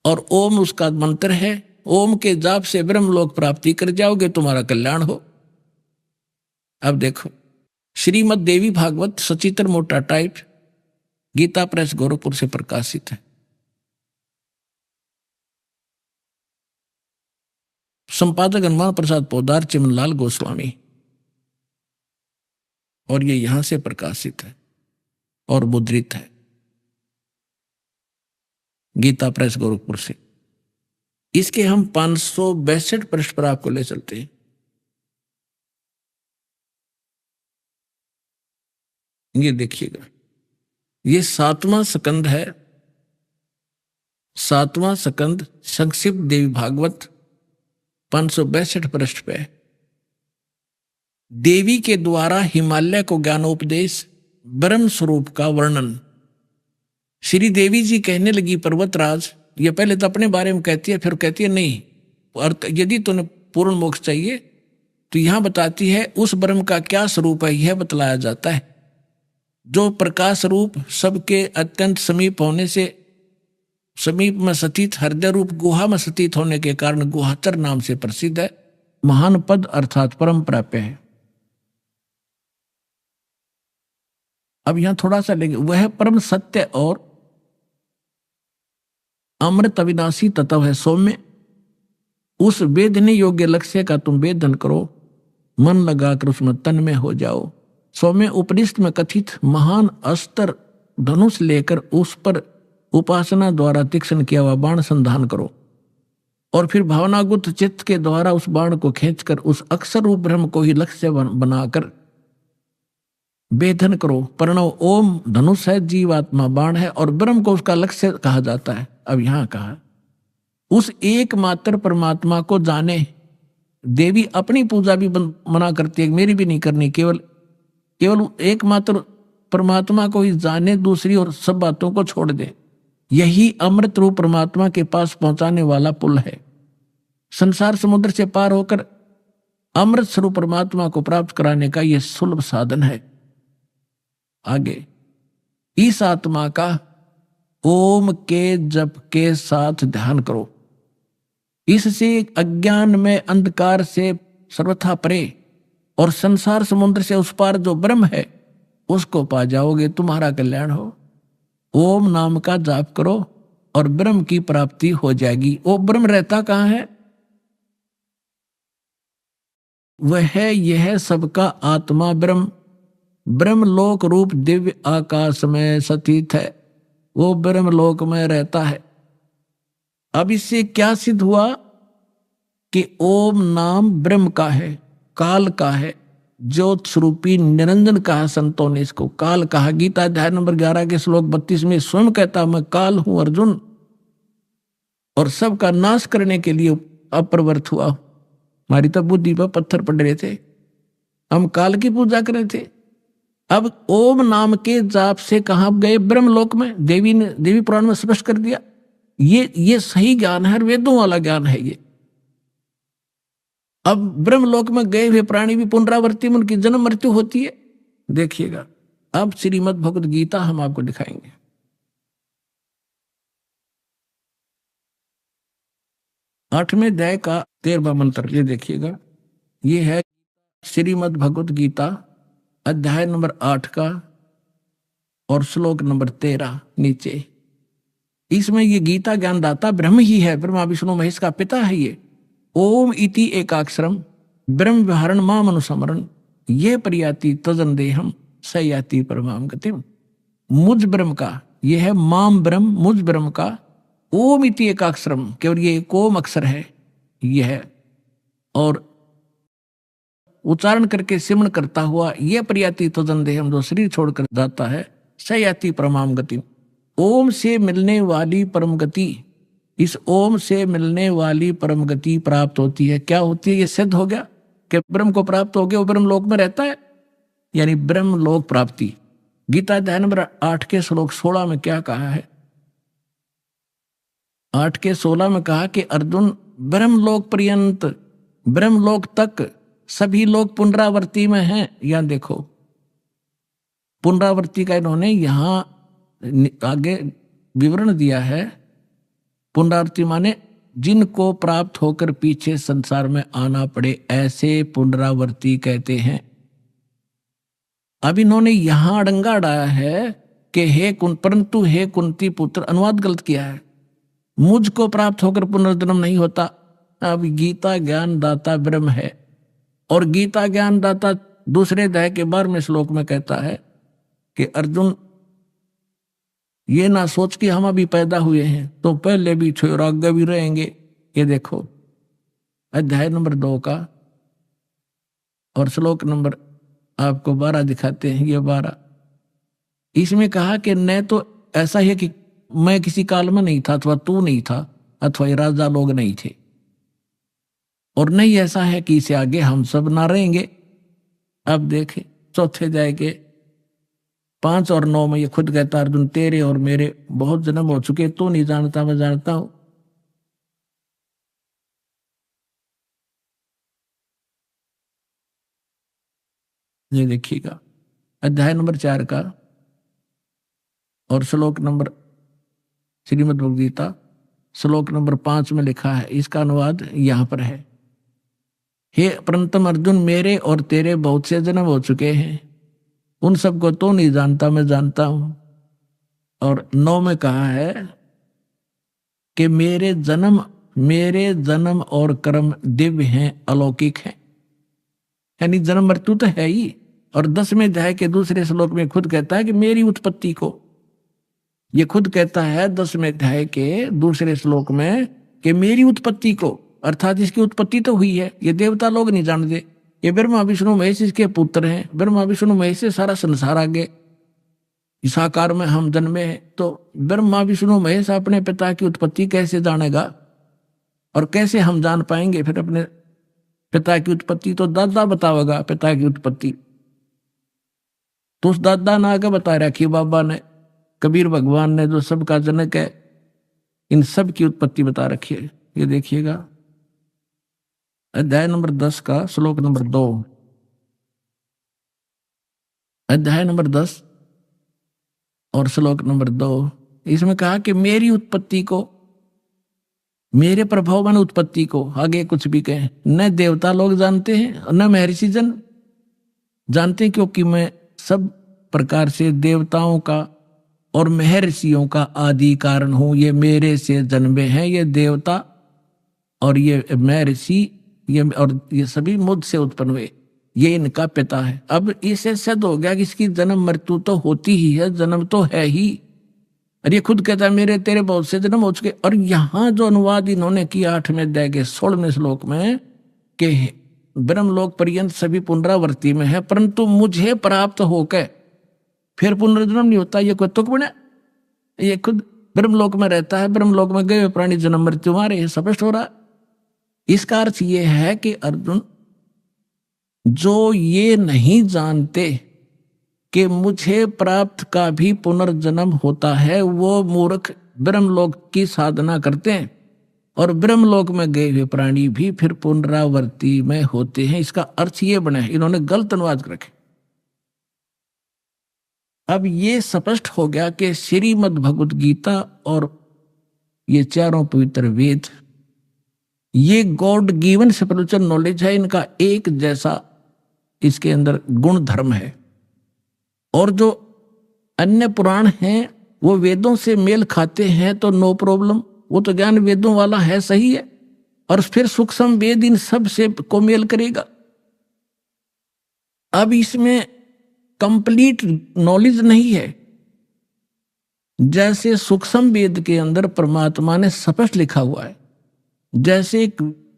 और ओम उसका मंत्र है, ओम के जाप से ब्रह्म लोक प्राप्ति कर जाओगे, तुम्हारा कल्याण हो। अब देखो श्रीमद् देवी भागवत सचित्र मोटा टाइप गीता प्रेस गोरखपुर से प्रकाशित है। संपादक हनुमान प्रसाद पोदार, चिमनलाल गोस्वामी, और ये यहां से प्रकाशित है और मुद्रित है गीता प्रेस गोरखपुर से। इसके हम 562 पृष्ठ पर आपको ले चलते हैं। ये देखिएगा, ये 7वां स्कंद है, 7वां स्कंद संक्षिप्त देवी भागवत, 562 पृष्ठ पे। देवी के द्वारा हिमालय को ज्ञानोपदेश, ब्रह्म स्वरूप का वर्णन। श्री देवी जी कहने लगी, पर्वतराज, ये पहले तो अपने बारे में कहती है, फिर कहती है नहीं, और यदि तुम्हें पूर्ण मोक्ष चाहिए तो यहां बताती है उस ब्रह्म का क्या स्वरूप है, यह बतलाया जाता है, जो प्रकाश रूप, सबके अत्यंत समीप होने से, समीप में स्थित, हृदय रूप गुहा में स्थित होने के कारण गुहाचर नाम से प्रसिद्ध है, महान पद अर्थात परम प्राप्य है। अब यहां थोड़ा सा लेंगे, वह परम सत्य और अमृत अविनाशी तत्व है सौम्य। उस वेदने योग्य लक्ष्य का तुम वेदन करो, मन लगाकर उसमें तन में हो जाओ। सौम्य उपनिषद में कथित महान अस्त्र धनुष लेकर उस पर उपासना द्वारा तीक्ष्ण किया हुआ बाण संधान करो, और फिर भावनागुत चित्त के द्वारा उस बाण को खींचकर उस अक्षर रूप ब्रह्म को ही लक्ष्य बनाकर वेदन करो। प्रणव ओम धनुष है, जीवात्मा बाण है, और ब्रह्म को उसका लक्ष्य कहा जाता है। अब यहां कहा उस एकमात्र परमात्मा को जाने। देवी अपनी पूजा भी मना करती है, मेरी भी नहीं करनी, केवल एकमात्र परमात्मा को ही जाने, दूसरी और सब बातों को छोड़ दे। यही अमृत रूप परमात्मा के पास पहुंचाने वाला पुल है। संसार समुद्र से पार होकर अमृत स्वरूप परमात्मा को प्राप्त कराने का यह सुलभ साधन है। आगे, इस आत्मा का ओम के जप के साथ ध्यान करो। इससे अज्ञान में अंधकार से सर्वथा परे और संसार समुद्र से उस पार जो ब्रह्म है उसको पा जाओगे, तुम्हारा कल्याण हो। ओम नाम का जाप करो और ब्रह्म की प्राप्ति हो जाएगी। वो ब्रह्म रहता कहां है? वह यह सबका आत्मा ब्रह्म, ब्रह्मलोक रूप दिव्य आकाश में स्थित है, वो ब्रह्मलोक में रहता है। अब इससे क्या सिद्ध हुआ कि ओम नाम ब्रह्म का है, काल का है, ज्योत स्वरूपी निरंजन कहा संतों ने इसको, काल कहा। गीता अध्याय नंबर 11 के श्लोक 32 में स्वयं कहता, मैं काल हूं अर्जुन, और सबका नाश करने के लिए अप्रवृत्त हुआ। हमारी तो बुद्धि पर पत्थर पड़ रहे थे, हम काल की पूजा कर रहे थे। अब ओम नाम के जाप से कहां गए? ब्रह्मलोक में। देवी पुराण में स्पष्ट कर दिया, ये सही ज्ञान है, वेदों वाला ज्ञान है ये। अब ब्रह्मलोक में गए हुए प्राणी भी पुनरावृत्ति में उनकी जन्म मृत्यु होती है। देखिएगा, अब श्रीमद् भगवद गीता हम आपको दिखाएंगे। आठवें अध्याय का 13वां मंत्र, ये देखिएगा, ये है श्रीमद् भगवद गीता अध्याय नंबर 8 का और श्लोक नंबर 13 नीचे। इसमें ये गीता ज्ञानदाता ब्रह्म ही है, ब्रह्मा विष्णु महेश का पिता है ये। ओम इति एकाक्षरम ब्रह्म विहारण माम अनुसमरण ये परियाति तजन देहम सयाति परमाम गतिम। मुझ ब्रह्म का, ये है माम ब्रह्म, मुझ ब्रह्म का। ओम इति एकाक्षरम, केवल ये एक ओम अक्षर है, यह है, और उच्चारण करके सिमरण करता हुआ ये परियाति तजन देहम, जो शरीर छोड़कर जाता है, सयाति परमाम गतिम। ओम से मिलने वाली परम गति, इस ओम से मिलने वाली परम गति प्राप्त होती है। क्या होती है? ये सिद्ध हो गया कि ब्रह्म को प्राप्त हो गया, वो ब्रह्म लोक में रहता है, यानी ब्रह्म लोक प्राप्ति। गीता अध्याय नंबर 8 के श्लोक 16 में क्या कहा है? 8 के 16 में कहा कि अर्जुन, ब्रह्मलोक पर्यंत, ब्रह्मलोक तक सभी लोग पुनरावृत्ति में हैं। यहां देखो, पुनरावृत्ति का इन्होंने यहां आगे विवरण दिया है। पुनरावृत्ति माने जिनको प्राप्त होकर पीछे संसार में आना पड़े, ऐसे पुनरावृत्ति कहते हैं। अब इन्होंने यहां अड़ंगा अड़ाया है कि हे परंतु हे कुंती पुत्र, अनुवाद गलत किया है, मुझको प्राप्त होकर पुनर्जन्म नहीं होता। अब गीता ज्ञान दाता ब्रह्म है, और गीता ज्ञान दाता दूसरे अध्याय के 12वें श्लोक में कहता है कि अर्जुन, ये ना सोच कि हम अभी पैदा हुए हैं तो पहले भी थे और आगे भी रहेंगे। ये देखो अध्याय नंबर 2 का और श्लोक नंबर आपको 12 दिखाते हैं। ये 12, इसमें कहा कि न तो ऐसा है कि मैं किसी काल में नहीं था, अथवा तू नहीं था, अथवा ये राजा लोग नहीं थे। और नहीं ऐसा है कि इसे आगे हम सब ना रहेंगे। अब देखे चौथे अध्याय के 5 और 9 में ये खुद कहता अर्जुन तेरे और मेरे बहुत जन्म हो चुके, तू नहीं जानता मैं जानता हूं। ये देखिएगा अध्याय नंबर 4 का और श्लोक नंबर श्रीमद् भगवद गीता श्लोक नंबर 5 में लिखा है, इसका अनुवाद यहां पर है। हे परंतम अर्जुन मेरे और तेरे बहुत से जन्म हो चुके हैं, उन सबको तो नहीं जानता मैं जानता हूं। और 9 में कहा है कि मेरे जन्म और कर्म दिव्य हैं, अलौकिक हैं, यानी जन्म मृत्यु तो है ही। और 10वें अध्याय के दूसरे श्लोक में खुद कहता है कि मेरी उत्पत्ति को, ये खुद कहता है 10वें अध्याय के दूसरे श्लोक में कि मेरी उत्पत्ति को, अर्थात इसकी उत्पत्ति तो हुई है, ये देवता लोग नहीं जानते। ये ब्रह्मा विष्णु महेश इसके पुत्र हैं, ब्रह्मा विष्णु महेश से सारा संसार आगे इस आकार में हम जन्मे हैं। तो ब्रह्मा विष्णु महेश अपने पिता की उत्पत्ति कैसे जानेगा और कैसे हम जान पाएंगे फिर अपने पिता की उत्पत्ति? तो दादा बतावेगा पिता की उत्पत्ति। तो उस दादा ने आगे बता रखी बाबा ने, कबीर भगवान ने जो सबका जनक है, इन सब की उत्पत्ति बता रखी है। ये देखिएगा अध्याय नंबर 10 का श्लोक नंबर 2, अध्याय नंबर 10 और श्लोक नंबर 2, इसमें कहा कि मेरी उत्पत्ति को, मेरे प्रभाव में उत्पत्ति को, आगे कुछ भी कहें, न देवता लोग जानते हैं न महर्षि जन जानते, क्योंकि मैं सब प्रकार से देवताओं का और महर्षियों का आदि कारण हूं। ये मेरे से जन्मे हैं, ये देवता और ये महर्षि, ये सभी मुझसे उत्पन्न हुए, ये इनका पिता है। अब इससे सिद्ध हो गया कि इसकी जन्म मृत्यु तो होती ही है, जन्म तो है ही। और ये खुद कहता है मेरे तेरे बहुत से जन्म हो चुके। और यहां जो अनुवाद इन्होंने किया 8वें अध्याय के 16वें श्लोक में कि ब्रह्मलोक पर्यंत सभी पुनरावृत्ति में है, परंतु मुझे प्राप्त होकर फिर पुनर्जन्म नहीं होता, ये कोई तुक बना? ये खुद ब्रह्मलोक में रहता है, ब्रह्मलोक में गए प्राणी जन्म मृत्यु मारे, ये स्पष्ट हो रहा। इसका अर्थ ये है कि अर्जुन जो ये नहीं जानते कि मुझे प्राप्त का भी पुनर्जन्म होता है, वो मूर्ख ब्रह्मलोक की साधना करते हैं और ब्रह्मलोक में गए हुए प्राणी भी फिर पुनरावृत्ति में होते हैं। इसका अर्थ ये बना है, इन्होंने गलत अनुवाद रखे। अब ये स्पष्ट हो गया कि श्रीमद् भगवद गीता और ये चारों पवित्र वेद, ये गॉड गिवन स्पिरिचुअल नॉलेज है, इनका एक जैसा इसके अंदर गुण धर्म है। और जो अन्य पुराण हैं वो वेदों से मेल खाते हैं तो नो प्रॉब्लम, वो तो ज्ञान वेदों वाला है, सही है। और फिर सूक्ष्म वेद इन सब से को मेल करेगा। अब इसमें कंप्लीट नॉलेज नहीं है। जैसे सूक्ष्म वेद के अंदर परमात्मा ने स्पष्ट लिखा हुआ है, जैसे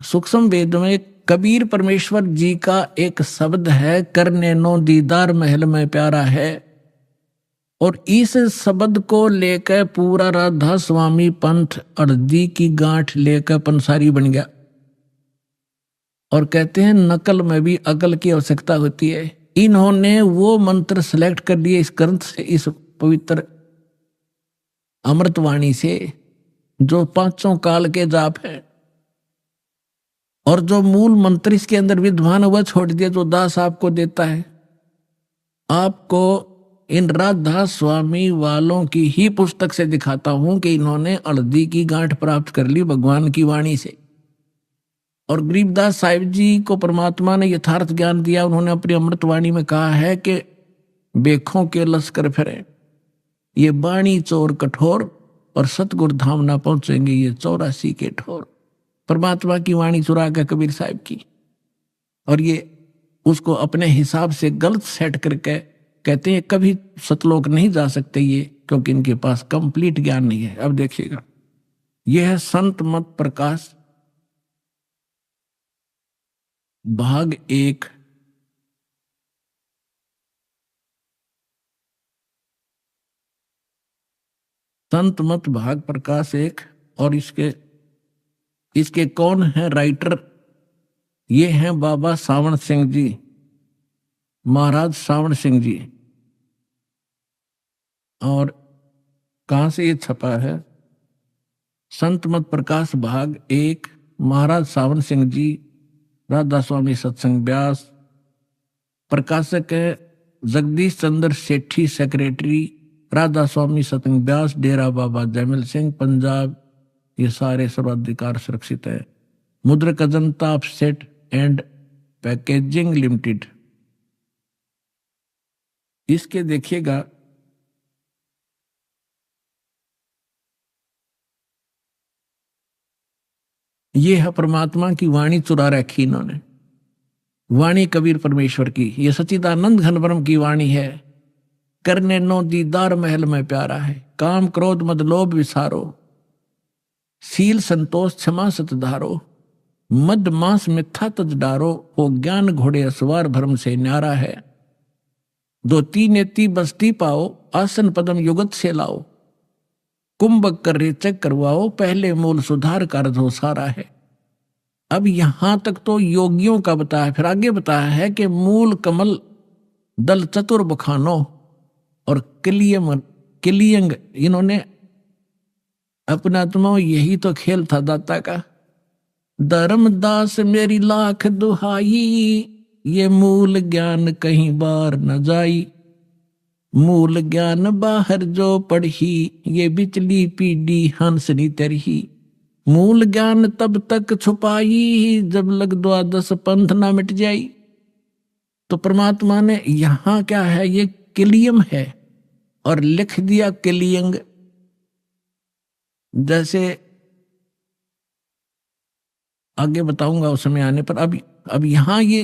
सूक्ष्म वेद में कबीर परमेश्वर जी का एक शब्द है, करने नो दीदार महल में प्यारा है, और इस शब्द को लेकर पूरा राधा स्वामी पंथ अर्दी की गांठ लेकर पंसारी बन गया। और कहते हैं नकल में भी अकल की आवश्यकता होती है। इन्होंने वो मंत्र सेलेक्ट कर लिए इस ग्रंथ से, इस पवित्र अमृतवाणी से, जो 5 काल के जाप है, और जो मूल मंत्र इसके अंदर विद्वान हुआ छोड़ दिया, जो दास आपको देता है। आपको इन राधा स्वामी वालों की ही पुस्तक से दिखाता हूं कि इन्होंने अर्दी की गांठ प्राप्त कर ली भगवान की वाणी से। और गरीबदास साहिब जी को परमात्मा ने यथार्थ ज्ञान दिया। उन्होंने अपनी अमृतवाणी में कहा है कि बेखों के लश्कर फिरे, ये बाणी चोर कठोर, और सतगुर धाम ना पहुंचेंगे ये 84 के ठोर। परमात्मा की वाणी चुरा के कबीर साहिब की, और ये उसको अपने हिसाब से गलत सेट करके कहते हैं कभी सतलोक नहीं जा सकते ये, क्योंकि इनके पास कंप्लीट ज्ञान नहीं है। अब देखिएगा, यह है संत मत प्रकाश भाग 1, संत मत भाग प्रकाश 1। और इसके कौन है राइटर, ये हैं बाबा सावण सिंह जी, महाराज सावण सिंह जी। और कहाँ से ये छपा है? संत मत प्रकाश भाग 1, महाराज सावण सिंह जी, राधा स्वामी सत्संग व्यास। प्रकाशक है जगदीश चंद्र सेठी, सेक्रेटरी राधा स्वामी सत्संग व्यास, डेरा बाबा जयमल सिंह, पंजाब। ये सारे सर्वाधिकार सुरक्षित है। मुद्रक Ajanta offset and packaging limited. इसके देखिएगा ये है परमात्मा की वाणी चुरा रखी इन्होंने, वाणी कबीर परमेश्वर की। ये सच्चिदानंद घन ब्रह्म की वाणी है। करने नो दीदार महल में प्यारा है, काम क्रोध मद लोभ विसारो, सील संतोष क्षमा सतधारो, मद मांस मिथ्या तज डारो, हो ज्ञान घोड़े असवार भरम से न्यारा है। दो तीन नेति बस्ती पाओ, आसन पदम युगत से लाओ, कुंभक कर रेचक करवाओ, पहले मूल सुधार कारज हो सारा है। अब यहां तक तो योगियों का बताया, फिर आगे बताया है कि मूल कमल दल चतुर बखानो और किलियंग, इन्होंने अपना आत्मा, यही तो खेल था दाता का। धर्मदास मेरी लाख दुहाई, ये मूल ज्ञान कहीं बार न जाई, मूल ज्ञान बाहर जो पढ़ी, ये बिचली पीढ़ी हंसनी तरही, मूल ज्ञान तब तक छुपाई, जब लग द्वादश पंथ ना मिट जाई। तो परमात्मा ने यहां क्या है, ये किलियम है और लिख दिया किलियंग। जैसे आगे बताऊंगा उस समय आने पर। अब यहां ये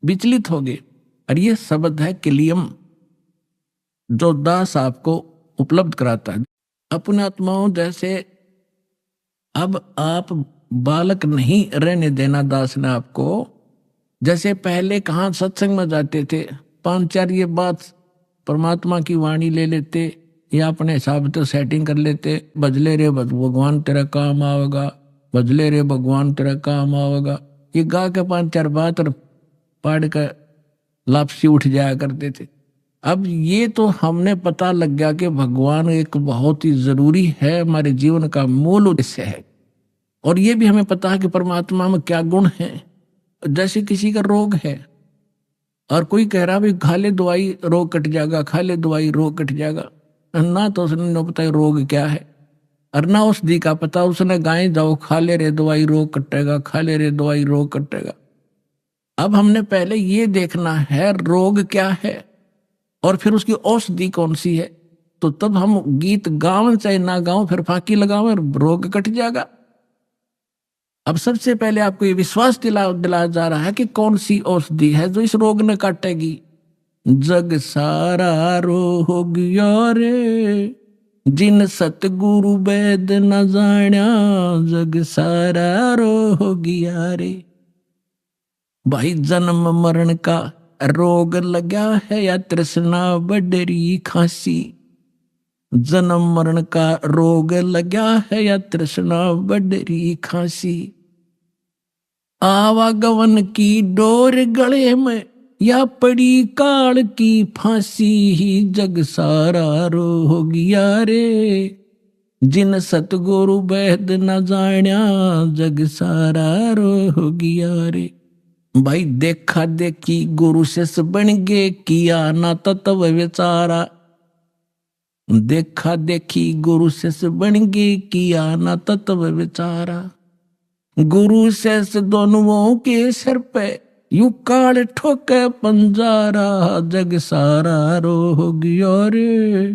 विचलित हो गए और ये शब्द है किलियम, जो दास आपको उपलब्ध कराता है अपने आत्माओं। जैसे अब आप बालक नहीं रहने देना दास ने आपको। जैसे पहले कहाँ सत्संग में जाते थे, 5-4 ये बात परमात्मा की वाणी ले लेते या अपने हिसाब से सेटिंग कर लेते, बजले रे भगवान तेरा काम आवेगा, बजले रे भगवान तेरा काम आवेगा, ये गा के 5-4 बात और पढ़ कर लापसी उठ जाया करते थे। अब ये तो हमने पता लग गया कि भगवान एक बहुत ही जरूरी है, हमारे जीवन का मूल उद्देश्य है। और ये भी हमें पता है कि परमात्मा में क्या गुण है। जैसे किसी का रोग है और कोई कह रहा भी खा ले दवाई रोग कट जाएगा, खा ले दवाई रोग कट जाएगा, ना तो उसने न पता रोग क्या है और ना औषधि का पता। उसने गाय जाओ खा ले रे दवाई रोग कटेगा, खा ले रे दवाई रोग कटेगा। अब हमने पहले ये देखना है रोग क्या है और फिर उसकी औषधि कौन सी है। तो तब हम गीत गावन चाहे ना गाओ, फिर फांकी लगाओ, रोग कट जाएगा। अब सबसे पहले आपको ये विश्वास दिलाया जा रहा है कि कौन सी औषधि है जो इस रोग ने काटेगी। जग सारा रोग रे, जिन सतगुरु वेद न जाण्या, जग सारा रोग रे। भाई जन्म मरण का रोग लगा है या तृष्णा बडरी खांसी, जन्म मरण का रोग लगा है या तृष्णा बडरी खांसी, आवागमन की डोर गले में या पड़ी काल की फांसी, जग सारा रोग रे, जिन सतगुरु वेद न जाण्या, जग सारा रोग रे। भाई देखा देखी गुरु शिष्य बन गे, किया ना तत्व विचारा, देखा देखी गुरु शिष्य बन गे, किया ना तत्व विचारा। गुरु शिष्य दोनों के सिर पे यू काल ठोके पंजारा, जग सारा रोग रे,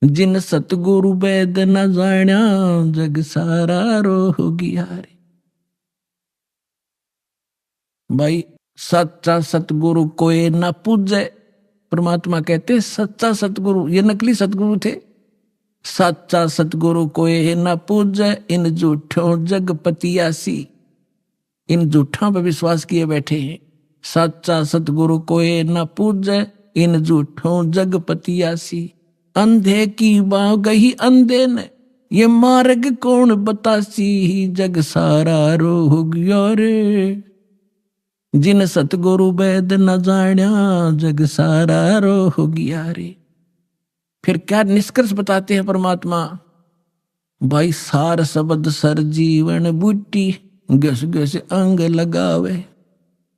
जिन सतगुरु वेद न जाण्या, जग सारा रोग रे। भाई सच्चा सतगुरु कोई ना पूजे। परमात्मा कहते सच्चा सतगुरु, ये नकली सतगुरु थे। सच्चा सतगुरु कोई ना पूजे, इन झूठों जगपतियासी, इन झूठों पे विश्वास किए बैठे हैं। सच्चा सतगुरु कोई ना पूजे, इन झूठों जगपतियासी। अंधे की बाह गही अंधे ने, ये मार्ग कौन बतासी, जग सारा रो गया रे। जिन सतगुरु वैद न जाण्या, जग सारा रो गया रे। फिर क्या निष्कर्ष बताते हैं परमात्मा, भाई सार शब्द सर जीवन बूटी, घस घस अंग लगावे।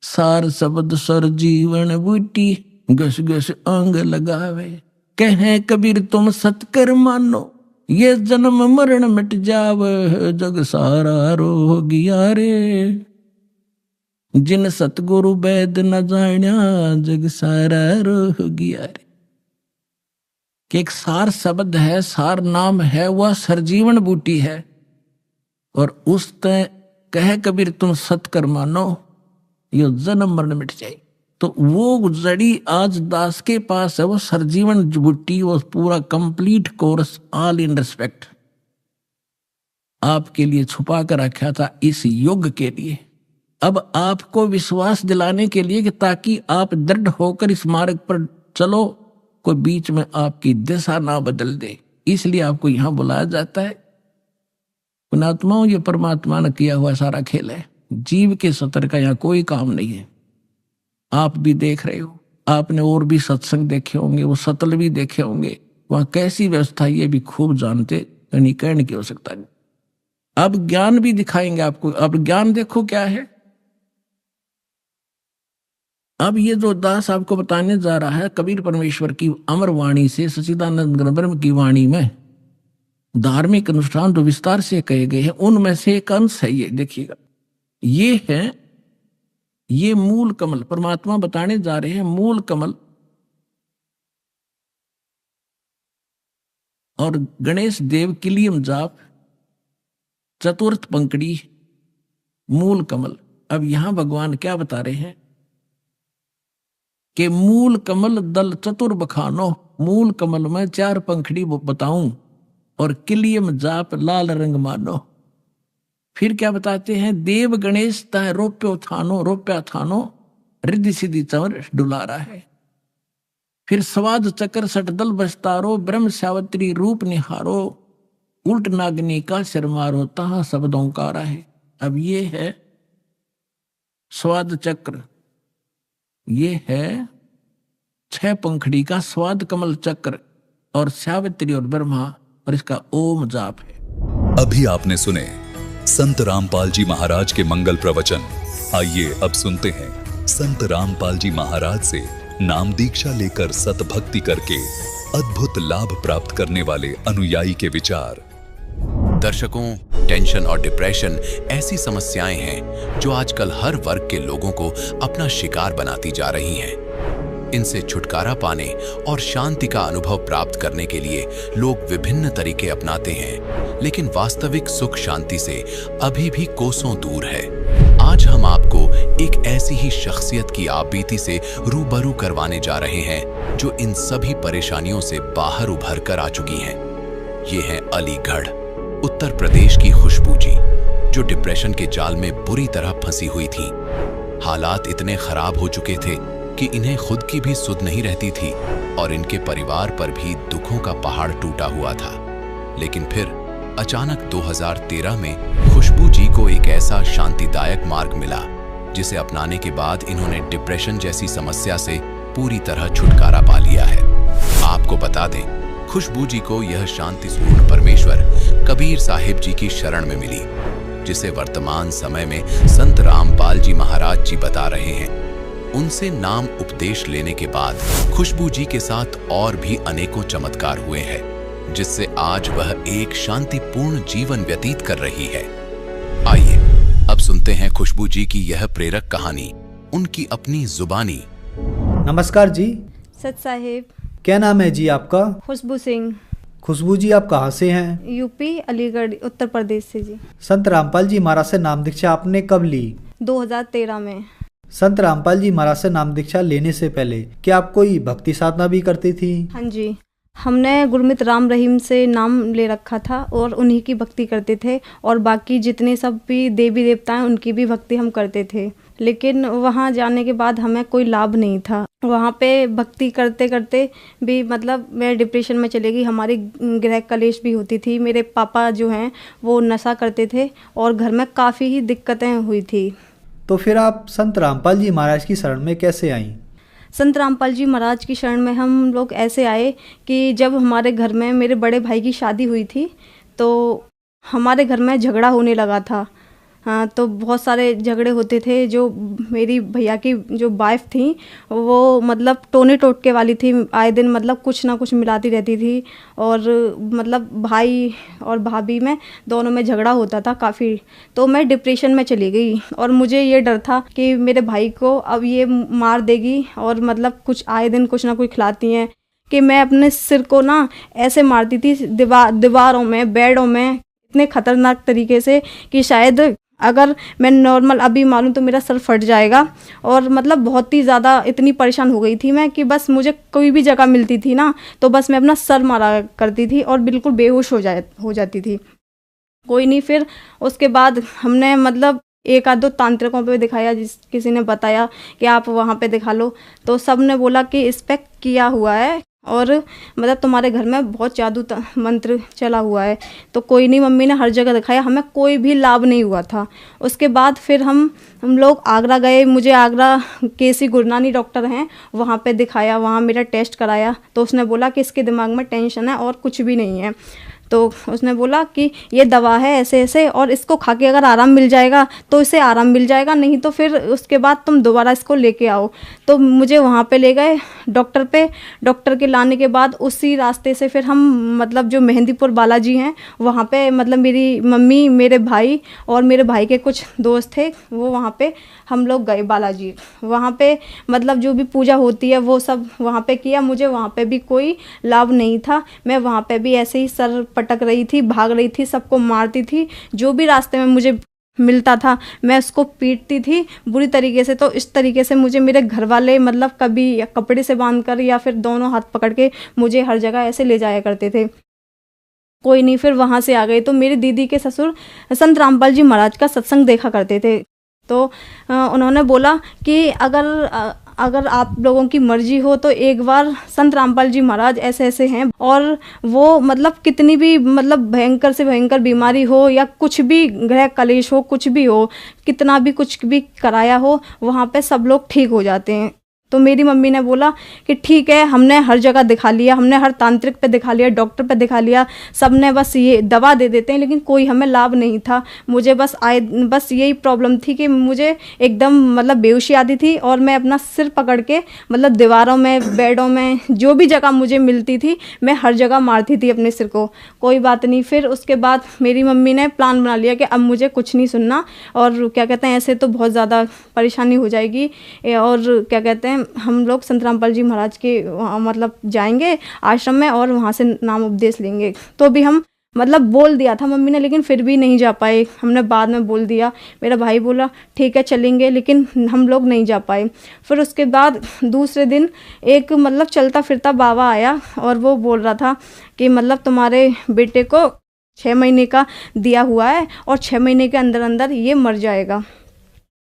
सार शब्द सर जीवन बूटी, घस घस अंग लगावे। कहे कबीर तुम सतकर मानो, ये जन्म मरण मिट जावे, जग सारा रो गया रे। जिन सतगुरु वैद न जाण्या, जग सारा रो गया रे। कि एक सार शब्द है, सार नाम है, वह सरजीवन बूटी है। और उस तय कहे कबीर तुम सतकर मानो, ये जन्म मरण मिट जाए। तो वो जड़ी आज दास के पास है, वो सरजीवन बूटी, वो पूरा complete course all in respect आपके लिए छुपा कर रखा था इस युग के लिए। अब आपको विश्वास दिलाने के लिए कि ताकि आप दृढ़ होकर इस मार्ग पर चलो, कोई बीच में आपकी दिशा ना बदल दे, इसलिए आपको यहां बुलाया जाता है। पुणात्माओं, ये परमात्मा ने किया हुआ सारा खेल है। जीव के सतर का यहाँ कोई काम नहीं है। आप भी देख रहे हो, आपने और भी सत्संग देखे होंगे, वो सतल भी देखे होंगे, वहां कैसी व्यवस्था ये भी खूब जानते, यानी कहने की आवश्यकता नहीं। अब ज्ञान भी दिखाएंगे आपको। अब ज्ञान देखो क्या है। अब ये जो दास आपको बताने जा रहा है, कबीर परमेश्वर की अमर वाणी से, सच्चिदानंद ब्रह्म की वाणी में धार्मिक अनुष्ठान जो विस्तार से कहे गए हैं, उनमें से एक अंश है ये। देखिएगा, ये है, ये मूल कमल परमात्मा बताने जा रहे हैं। मूल कमल और गणेश देव किलियम जाप, चतुर्थ पंकड़ी, मूल कमल। अब यहां भगवान क्या बता रहे हैं कि मूल कमल दल चतुर बखानो, मूल कमल में 4 पंखड़ी बताऊं, और किलियम जाप लाल रंग मानो। फिर क्या बताते हैं, देव गणेश तय रोप्यो थानो, रोप्या थानो, रिद्धि सिद्धि चंवर डुलारा है। फिर स्वाद चक्र सटदल बस्तारो, ब्रह्म सावत्री रूप निहारो, उल्ट नागनी का शर्मारो, तहा शब्दों का है। अब ये है स्वाद चक्र, ये है 6 पंखड़ी का स्वाद कमल चक्र, और सावित्री और ब्रह्मा, और इसका ओम जाप है। अभी आपने सुने संत रामपाल जी महाराज के मंगल प्रवचन। आइए अब सुनते हैं संत रामपाल जी महाराज से नाम दीक्षा लेकर सतभक्ति करके अद्भुत लाभ प्राप्त करने वाले अनुयायी के विचार। दर्शकों, टेंशन और डिप्रेशन ऐसी समस्याएं हैं जो आजकल हर वर्ग के लोगों को अपना शिकार बनाती जा रही हैं। इनसे छुटकारा पाने और शांति का अनुभव प्राप्त करने के लिए लोग विभिन्न तरीके अपनाते हैं, लेकिन वास्तविक सुख शांति से अभी भी कोसों दूर है। आज हम आपको एक ऐसी ही शख्सियत की आपबीती से रूबरू करवाने जा रहे हैं जो इन सभी परेशानियों से बाहर उभर कर आ चुकी हैं। ये हैं अलीगढ़, उत्तर प्रदेश की खुशबू जी, जो डिप्रेशन के जाल में बुरी तरह फंसी हुई थी। हालात इतने खराब हो चुके थे कि इन्हें खुद की भी सुध नहीं रहती थी और इनके परिवार पर भी दुखों का पहाड़ टूटा हुआ था। लेकिन फिर अचानक 2013 में खुशबू जी को एक ऐसा शांतिदायक मार्ग मिला जिसे अपनाने के बाद इन्होंने डिप्रेशन जैसी समस्या से पूरी तरह छुटकारा पा लिया है। आपको बता दें, खुशबू जी को यह शांति पूर्ण परमेश्वर कबीर साहिब जी की शरण में मिली, जिसे वर्तमान समय में संत रामपाल जी महाराज जी बता रहे हैं। उनसे नाम उपदेश लेने के बाद खुशबू जी के साथ और भी अनेकों चमत्कार हुए हैं, जिससे आज वह एक शांतिपूर्ण जीवन व्यतीत कर रही है। आइए अब सुनते हैं खुशबू जी की यह प्रेरक कहानी, उनकी अपनी जुबानी। नमस्कार जी। सत साहिब। क्या नाम है जी आपका? खुशबू सिंह। खुशबू जी, आप कहाँ से हैं? यूपी, अलीगढ़, उत्तर प्रदेश से जी। संत रामपाल जी महाराज से नाम दीक्षा आपने कब ली? 2013 में। संत रामपाल जी महाराज से नाम दीक्षा लेने से पहले क्या आप कोई भक्ति साधना भी करती थी? हाँ जी, हमने गुरमित राम रहीम से नाम ले रखा था और उन्हीं की भक्ति करते थे, और बाकी जितने सब भी देवी देवता हैं उनकी भी भक्ति हम करते थे। लेकिन वहाँ जाने के बाद हमें कोई लाभ नहीं था। वहाँ पे भक्ति करते करते भी मतलब मैं डिप्रेशन में चली गई। हमारी गृह कलेश भी होती थी। मेरे पापा जो हैं वो नशा करते थे और घर में काफ़ी ही दिक्कतें हुई थी। तो फिर आप संत रामपाल जी महाराज की शरण में कैसे आईं? संत रामपाल जी महाराज की शरण में हम लोग ऐसे आए कि जब हमारे घर में मेरे बड़े भाई की शादी हुई थी तो हमारे घर में झगड़ा होने लगा था। हाँ, तो बहुत सारे झगड़े होते थे। जो मेरी भैया की जो वाइफ थी वो मतलब टोने टोटके वाली थी, आए दिन मतलब कुछ ना कुछ मिलाती रहती थी और मतलब भाई और भाभी में दोनों में झगड़ा होता था काफ़ी। तो मैं डिप्रेशन में चली गई और मुझे ये डर था कि मेरे भाई को अब ये मार देगी और मतलब कुछ आए दिन कुछ ना कुछ खिलाती हैं कि मैं अपने सिर को ना ऐसे मारती थी दीवारों में, बेडों में, इतने खतरनाक तरीके से कि शायद अगर मैं नॉर्मल अभी मारूं तो मेरा सर फट जाएगा। और मतलब बहुत ही ज़्यादा इतनी परेशान हो गई थी मैं कि बस मुझे कोई भी जगह मिलती थी ना तो बस मैं अपना सर मारा करती थी और बिल्कुल बेहोश हो जाती थी। कोई नहीं, फिर उसके बाद हमने मतलब एक आध दो तांत्रिकों पे दिखाया, किसी ने बताया कि आप वहाँ पे दिखा लो, तो सब ने बोला कि इस पे किया हुआ है और मतलब तुम्हारे घर में बहुत जादू मंत्र चला हुआ है। तो कोई नहीं, मम्मी ने हर जगह दिखाया, हमें कोई भी लाभ नहीं हुआ था। उसके बाद फिर हम लोग आगरा गए। मुझे आगरा केसी गुरनानी डॉक्टर हैं वहाँ पे दिखाया, वहाँ मेरा टेस्ट कराया तो उसने बोला कि इसके दिमाग में टेंशन है और कुछ भी नहीं है। तो उसने बोला कि ये दवा है ऐसे ऐसे और इसको खा के अगर आराम मिल जाएगा तो इसे आराम मिल जाएगा, नहीं तो फिर उसके बाद तुम दोबारा इसको लेके आओ। तो मुझे वहाँ पे ले गए डॉक्टर पे। डॉक्टर के लाने के बाद उसी रास्ते से फिर हम मतलब जो मेहंदीपुर बालाजी हैं वहाँ पे मतलब मेरी मम्मी, मेरे भाई और मेरे भाई के कुछ दोस्त थे, वो वहाँ पे हम लोग गए बालाजी। वहाँ पे मतलब जो भी पूजा होती है वो सब वहाँ पे किया। मुझे वहाँ पे भी कोई लाभ नहीं था। मैं वहाँ पे भी ऐसे ही सर पटक रही थी, भाग रही थी, सबको मारती थी। जो भी रास्ते में मुझे मिलता था मैं उसको पीटती थी बुरी तरीके से। तो इस तरीके से मुझे मेरे घर वाले मतलब कभी या कपड़े से बांध कर या फिर दोनों हाथ पकड़ के मुझे हर जगह ऐसे ले जाया करते थे। कोई नहीं, फिर वहाँ से आ गई। तो मेरी दीदी के ससुर संत रामपाल जी महाराज का सत्संग देखा करते थे। तो उन्होंने बोला कि अगर आप लोगों की मर्जी हो तो एक बार संत रामपाल जी महाराज ऐसे ऐसे हैं और वो मतलब कितनी भी मतलब भयंकर से भयंकर बीमारी हो या कुछ भी गृह कलेश हो, कुछ भी हो, कितना भी कुछ भी कराया हो, वहाँ पे सब लोग ठीक हो जाते हैं। तो मेरी मम्मी ने बोला कि ठीक है, हमने हर जगह दिखा लिया, हमने हर तांत्रिक पे दिखा लिया, डॉक्टर पे दिखा लिया, सब ने बस ये दवा दे देते हैं लेकिन कोई हमें लाभ नहीं था। मुझे बस यही प्रॉब्लम थी कि मुझे एकदम मतलब बेहोशी आती थी और मैं अपना सिर पकड़ के मतलब दीवारों में, बेडों में, जो भी जगह मुझे मिलती थी मैं हर जगह मारती थी अपने सिर को। कोई बात नहीं, फिर उसके बाद मेरी मम्मी ने प्लान बना लिया कि अब मुझे कुछ नहीं सुनना और क्या कहते हैं ऐसे तो बहुत ज़्यादा परेशानी हो जाएगी और क्या कहते हैं हम लोग संत रामपाल जी महाराज के मतलब जाएंगे आश्रम में और वहाँ से नाम उपदेश लेंगे। तो भी हम मतलब बोल दिया था मम्मी ने, लेकिन फिर भी नहीं जा पाए। हमने बाद में बोल दिया, मेरा भाई बोला ठीक है चलेंगे, लेकिन हम लोग नहीं जा पाए। फिर उसके बाद दूसरे दिन एक मतलब चलता फिरता बाबा आया और वो बोल रहा था कि मतलब तुम्हारे बेटे को 6 महीने का दिया हुआ है और 6 महीने के अंदर अंदर ये मर जाएगा।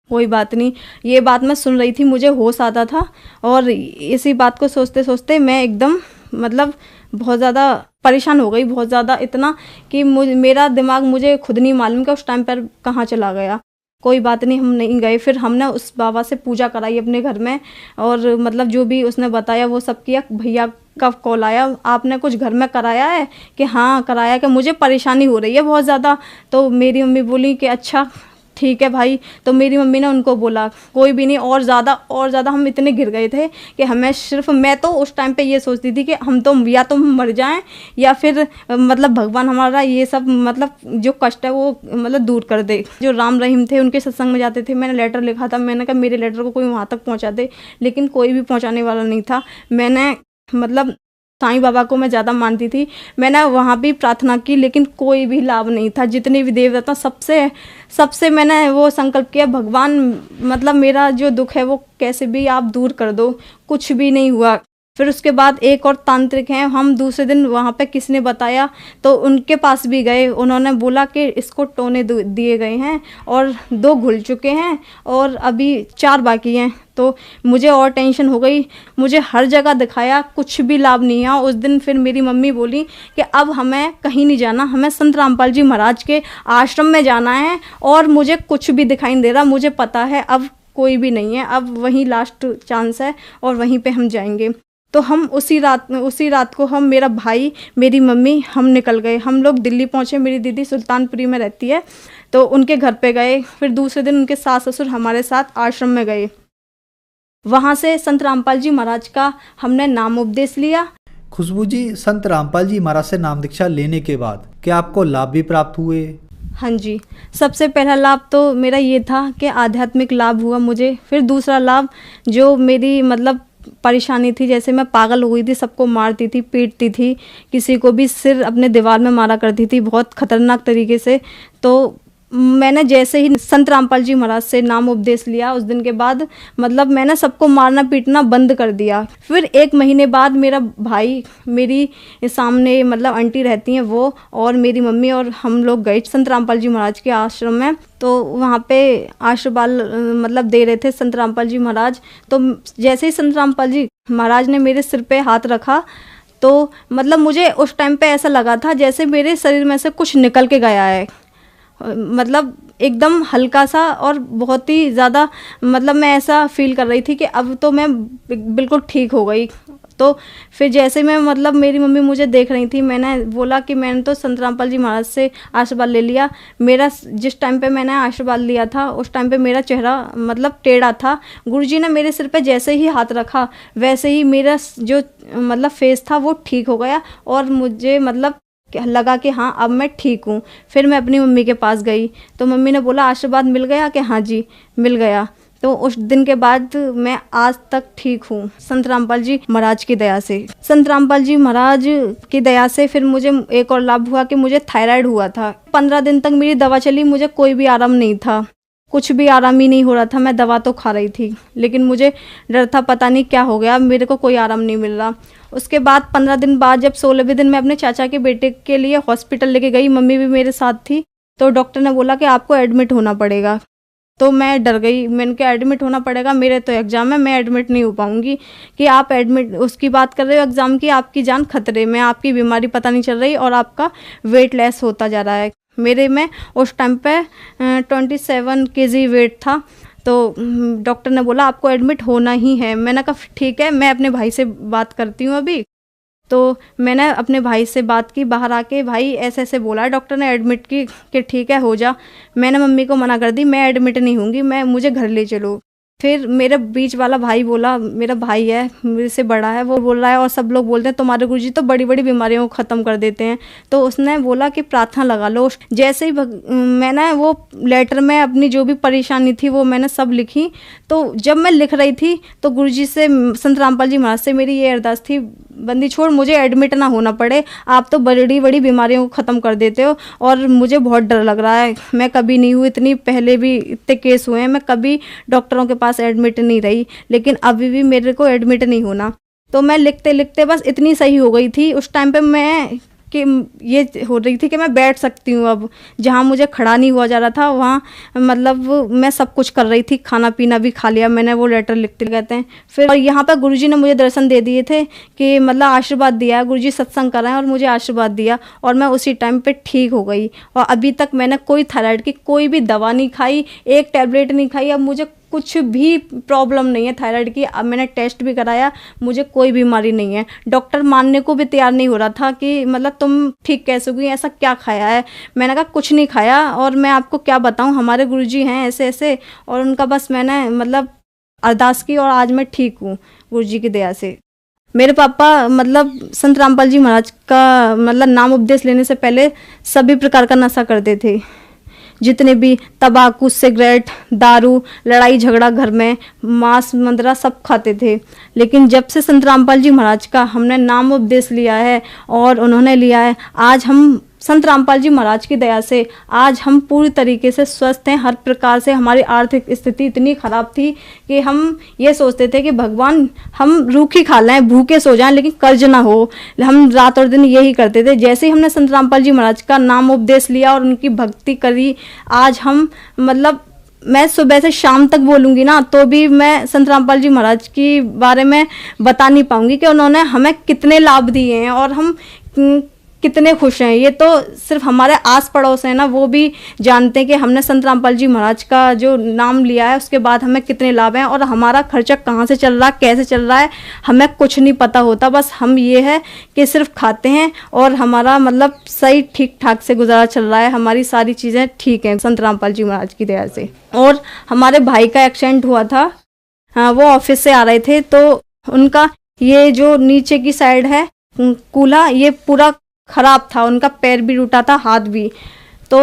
कोई बात नहीं, ये बात मैं सुन रही थी, मुझे होश आता था और इसी बात को सोचते सोचते मैं एकदम मतलब बहुत ज़्यादा परेशान हो गई, बहुत ज़्यादा, इतना कि मेरा दिमाग मुझे खुद नहीं मालूम कि उस टाइम पर कहाँ चला गया। कोई बात नहीं, हम नहीं गए। फिर हमने उस बाबा से पूजा कराई अपने घर में और मतलब जो भी उसने बताया वो सब किया। भैया का कॉल आया, आपने कुछ घर में कराया है कि हाँ कराया, कि मुझे परेशानी हो रही है बहुत ज़्यादा। तो मेरी मम्मी बोली कि अच्छा ठीक है भाई। तो मेरी मम्मी ने उनको बोला कोई भी नहीं, और ज़्यादा हम इतने गिर गए थे कि हमें सिर्फ, मैं तो उस टाइम पे ये सोचती थी कि हम तो या तो मर जाएं या फिर मतलब भगवान हमारा ये सब मतलब जो कष्ट है वो मतलब दूर कर दे। जो राम रहीम थे उनके सत्संग में जाते थे, मैंने लेटर लिखा था, मैंने कहा मेरे लेटर को कोई वहाँ तक पहुँचा दे, लेकिन कोई भी पहुँचाने वाला नहीं था। मैंने मतलब साईं बाबा को मैं ज़्यादा मानती थी, मैंने वहाँ भी प्रार्थना की लेकिन कोई भी लाभ नहीं था। जितने भी देवता सबसे मैंने वो संकल्प किया, भगवान मतलब मेरा जो दुख है वो कैसे भी आप दूर कर दो, कुछ भी नहीं हुआ। फिर उसके बाद एक और तांत्रिक हैं, हम दूसरे दिन वहाँ पे किसने बताया तो उनके पास भी गए। उन्होंने बोला कि इसको टोने दिए गए हैं और 2 घुल चुके हैं और अभी 4 बाकी हैं। तो मुझे और टेंशन हो गई, मुझे हर जगह दिखाया, कुछ भी लाभ नहीं आया। उस दिन फिर मेरी मम्मी बोली कि अब हमें कहीं नहीं जाना, हमें संत रामपाल जी महाराज के आश्रम में जाना है और मुझे कुछ भी दिखाई नहीं दे रहा, मुझे पता है अब कोई भी नहीं है, अब वहीं लास्ट चांस है और वहीं पे हम जाएंगे। तो हम उसी रात को हम, मेरा भाई, मेरी मम्मी, हम निकल गए। हम लोग दिल्ली पहुँचे, मेरी दीदी सुल्तानपुरी में रहती है तो उनके घर पे गए। फिर दूसरे दिन उनके सास ससुर हमारे साथ आश्रम में गए। वहाँ से संत रामपाल जी महाराज का हमने नाम उपदेश लिया। खुशबू जी, संत रामपाल जी महाराज से नाम दीक्षा लेने के बाद क्या आपको लाभ भी प्राप्त हुए? हाँ जी, सबसे पहला लाभ तो मेरा ये था कि आध्यात्मिक लाभ हुआ मुझे। फिर दूसरा लाभ, जो मेरी मतलब परेशानी थी, जैसे मैं पागल हो गई थी, सबको मारती थी, पीटती थी, किसी को भी सिर अपने दीवार में मारा करती थी बहुत खतरनाक तरीके से। तो मैंने जैसे ही संत रामपाल जी महाराज से नाम उपदेश लिया, उस दिन के बाद मतलब मैंने सबको मारना पीटना बंद कर दिया। फिर 1 महीने बाद मेरा भाई, मेरी सामने मतलब आंटी रहती हैं वो, और मेरी मम्मी और हम लोग गए संत रामपाल जी महाराज के आश्रम में। तो वहाँ पे आशीर्वाद मतलब दे रहे थे संत रामपाल जी महाराज। तो जैसे ही संत रामपाल जी महाराज ने मेरे सिर पे हाथ रखा तो मतलब मुझे उस टाइम पे ऐसा लगा था जैसे मेरे शरीर में से कुछ निकल के गया है, मतलब एकदम हल्का सा और बहुत ही ज़्यादा, मतलब मैं ऐसा फील कर रही थी कि अब तो मैं बिल्कुल ठीक हो गई। तो फिर जैसे मैं मतलब मेरी मम्मी मुझे देख रही थी, मैंने बोला कि मैंने तो संत रामपाल जी महाराज से आशीर्वाद ले लिया। मेरा जिस टाइम पे मैंने आशीर्वाद लिया था उस टाइम पे मेरा चेहरा मतलब टेढ़ा था। गुरुजी ने मेरे सिर पे जैसे ही हाथ रखा वैसे ही मेरा जो मतलब फेस था वो ठीक हो गया और मुझे मतलब लगा कि हाँ अब मैं ठीक हूँ। फिर मैं अपनी मम्मी के पास गई तो मम्मी ने बोला आशीर्वाद मिल गया कि हाँ जी मिल गया। तो उस दिन के बाद मैं आज तक ठीक हूँ संत रामपाल जी महाराज की दया से। संत रामपाल जी महाराज की दया से फिर मुझे एक और लाभ हुआ कि मुझे थायराइड हुआ था। 15 दिन तक मेरी दवा चली, मुझे कोई भी आराम नहीं था, कुछ भी आराम ही नहीं हो रहा था। मैं दवा तो खा रही थी लेकिन मुझे डर था, पता नहीं क्या हो गया, मेरे को कोई आराम नहीं मिल रहा। उसके बाद 15 दिन बाद जब 16वें दिन मैं अपने चाचा के बेटे के लिए हॉस्पिटल लेके गई, मम्मी भी मेरे साथ थी, तो डॉक्टर ने बोला कि आपको एडमिट होना पड़ेगा। तो मैं डर गई, मैंने कहा एडमिट होना पड़ेगा, मेरे तो एग्ज़ाम है, मैं एडमिट नहीं हो पाऊंगी। कि आप एडमिट उसकी बात कर रहे हो एग्ज़ाम की, आपकी जान खतरे में, आपकी बीमारी पता नहीं चल रही और आपका वेट लेस होता जा रहा है। मेरे में उस टाइम पे 27 kg वेट था। तो डॉक्टर ने बोला आपको एडमिट होना ही है। मैंने कहा ठीक है, मैं अपने भाई से बात करती हूँ अभी। तो मैंने अपने भाई से बात की बाहर आके, भाई ऐसे ऐसे बोला है डॉक्टर ने एडमिट की कि ठीक है हो जा। मैंने मम्मी को मना कर दी, मैं एडमिट नहीं होंगी, मुझे घर ले चलो। फिर मेरे बीच वाला भाई बोला, मेरा भाई है मेरे से बड़ा है, वो बोल रहा है और सब लोग बोलते हैं तुम्हारे गुरुजी तो बड़ी बड़ी बीमारियों को ख़त्म कर देते हैं। तो उसने बोला कि प्रार्थना लगा लो। जैसे ही मैंने वो लेटर में अपनी जो भी परेशानी थी वो मैंने सब लिखी। तो जब मैं लिख रही थी तो गुरुजी से, संत रामपाल जी महाराज से मेरी ये अरदास थी, बंदी छोड़, मुझे एडमिट ना होना पड़े, आप तो बड़ी बड़ी बीमारियों को ख़त्म कर देते हो और मुझे बहुत डर लग रहा है। मैं कभी नहीं हुई, इतनी पहले भी इतने केस हुए हैं, मैं कभी डॉक्टरों के पास एडमिट नहीं रही, लेकिन अभी भी मेरे को एडमिट नहीं होना। तो मैं लिखते लिखते बस इतनी सही हो गई थी उस टाइम पे मैं कि ये हो रही थी कि मैं बैठ सकती हूँ। अब जहाँ मुझे खड़ा नहीं हुआ जा रहा था वहाँ मतलब मैं सब कुछ कर रही थी, खाना पीना भी खा लिया मैंने, वो लेटर लिखते कहते हैं। फिर और यहाँ पर गुरुजी ने मुझे दर्शन दे दिए थे कि मतलब आशीर्वाद दिया, गुरुजी सत्संग कर रहे हैं और मुझे आशीर्वाद दिया और मैं उसी टाइम पे ठीक हो गई। और अभी तक मैंने कोई थायराइड की कोई भी दवा नहीं खाई, एक टैबलेट नहीं खाई। अब मुझे कुछ भी प्रॉब्लम नहीं है थायराइड की। अब मैंने टेस्ट भी कराया, मुझे कोई बीमारी नहीं है। डॉक्टर मानने को भी तैयार नहीं हो रहा था कि मतलब तुम ठीक कैसे हुई, ऐसा क्या खाया है। मैंने कहा कुछ नहीं खाया और मैं आपको क्या बताऊं, हमारे गुरुजी हैं ऐसे ऐसे, और उनका बस मैंने मतलब अरदास की और आज मैं ठीक हूँ गुरुजी की दया से। मेरे पापा मतलब संत रामपाल जी महाराज का मतलब नाम उपदेश लेने से पहले सभी प्रकार का नशा करते थे, जितने भी तंबाकू, सिगरेट, दारू, लड़ाई झगड़ा घर में, मांस मंदरा सब खाते थे। लेकिन जब से संत रामपाल जी महाराज का हमने नाम उपदेश लिया है और उन्होंने लिया है, आज हम संत रामपाल जी महाराज की दया से आज हम पूरी तरीके से स्वस्थ हैं। हर प्रकार से हमारी आर्थिक स्थिति इतनी खराब थी कि हम ये सोचते थे कि भगवान हम रूखी खा लें, भूखे सो जाएं, लेकिन कर्ज ना हो। हम रात और दिन यही करते थे। जैसे ही हमने संत रामपाल जी महाराज का नाम उपदेश लिया और उनकी भक्ति करी, आज हम मतलब मैं सुबह से शाम तक बोलूँगी ना तो भी मैं संत रामपाल जी महाराज की बारे में बता नहीं पाऊँगी कि उन्होंने हमें कितने लाभ दिए हैं और हम कितने खुश हैं। ये तो सिर्फ हमारे आस पड़ोस हैं ना, वो भी जानते हैं कि हमने संत रामपाल जी महाराज का जो नाम लिया है उसके बाद हमें कितने लाभ हैं और हमारा खर्चा कहाँ से चल रहा है, कैसे चल रहा है, हमें कुछ नहीं पता होता। बस हम ये है कि सिर्फ खाते हैं और हमारा मतलब सही ठीक ठाक से गुजारा चल रहा है। हमारी सारी चीज़ें ठीक हैं संत रामपाल जी महाराज की दया से। और हमारे भाई का एक्सीडेंट हुआ था, वो ऑफिस से आ रहे थे तो उनका ये जो नीचे की साइड है कूल्हा, ये पूरा खराब था, उनका पैर भी टूटा था, हाथ भी। तो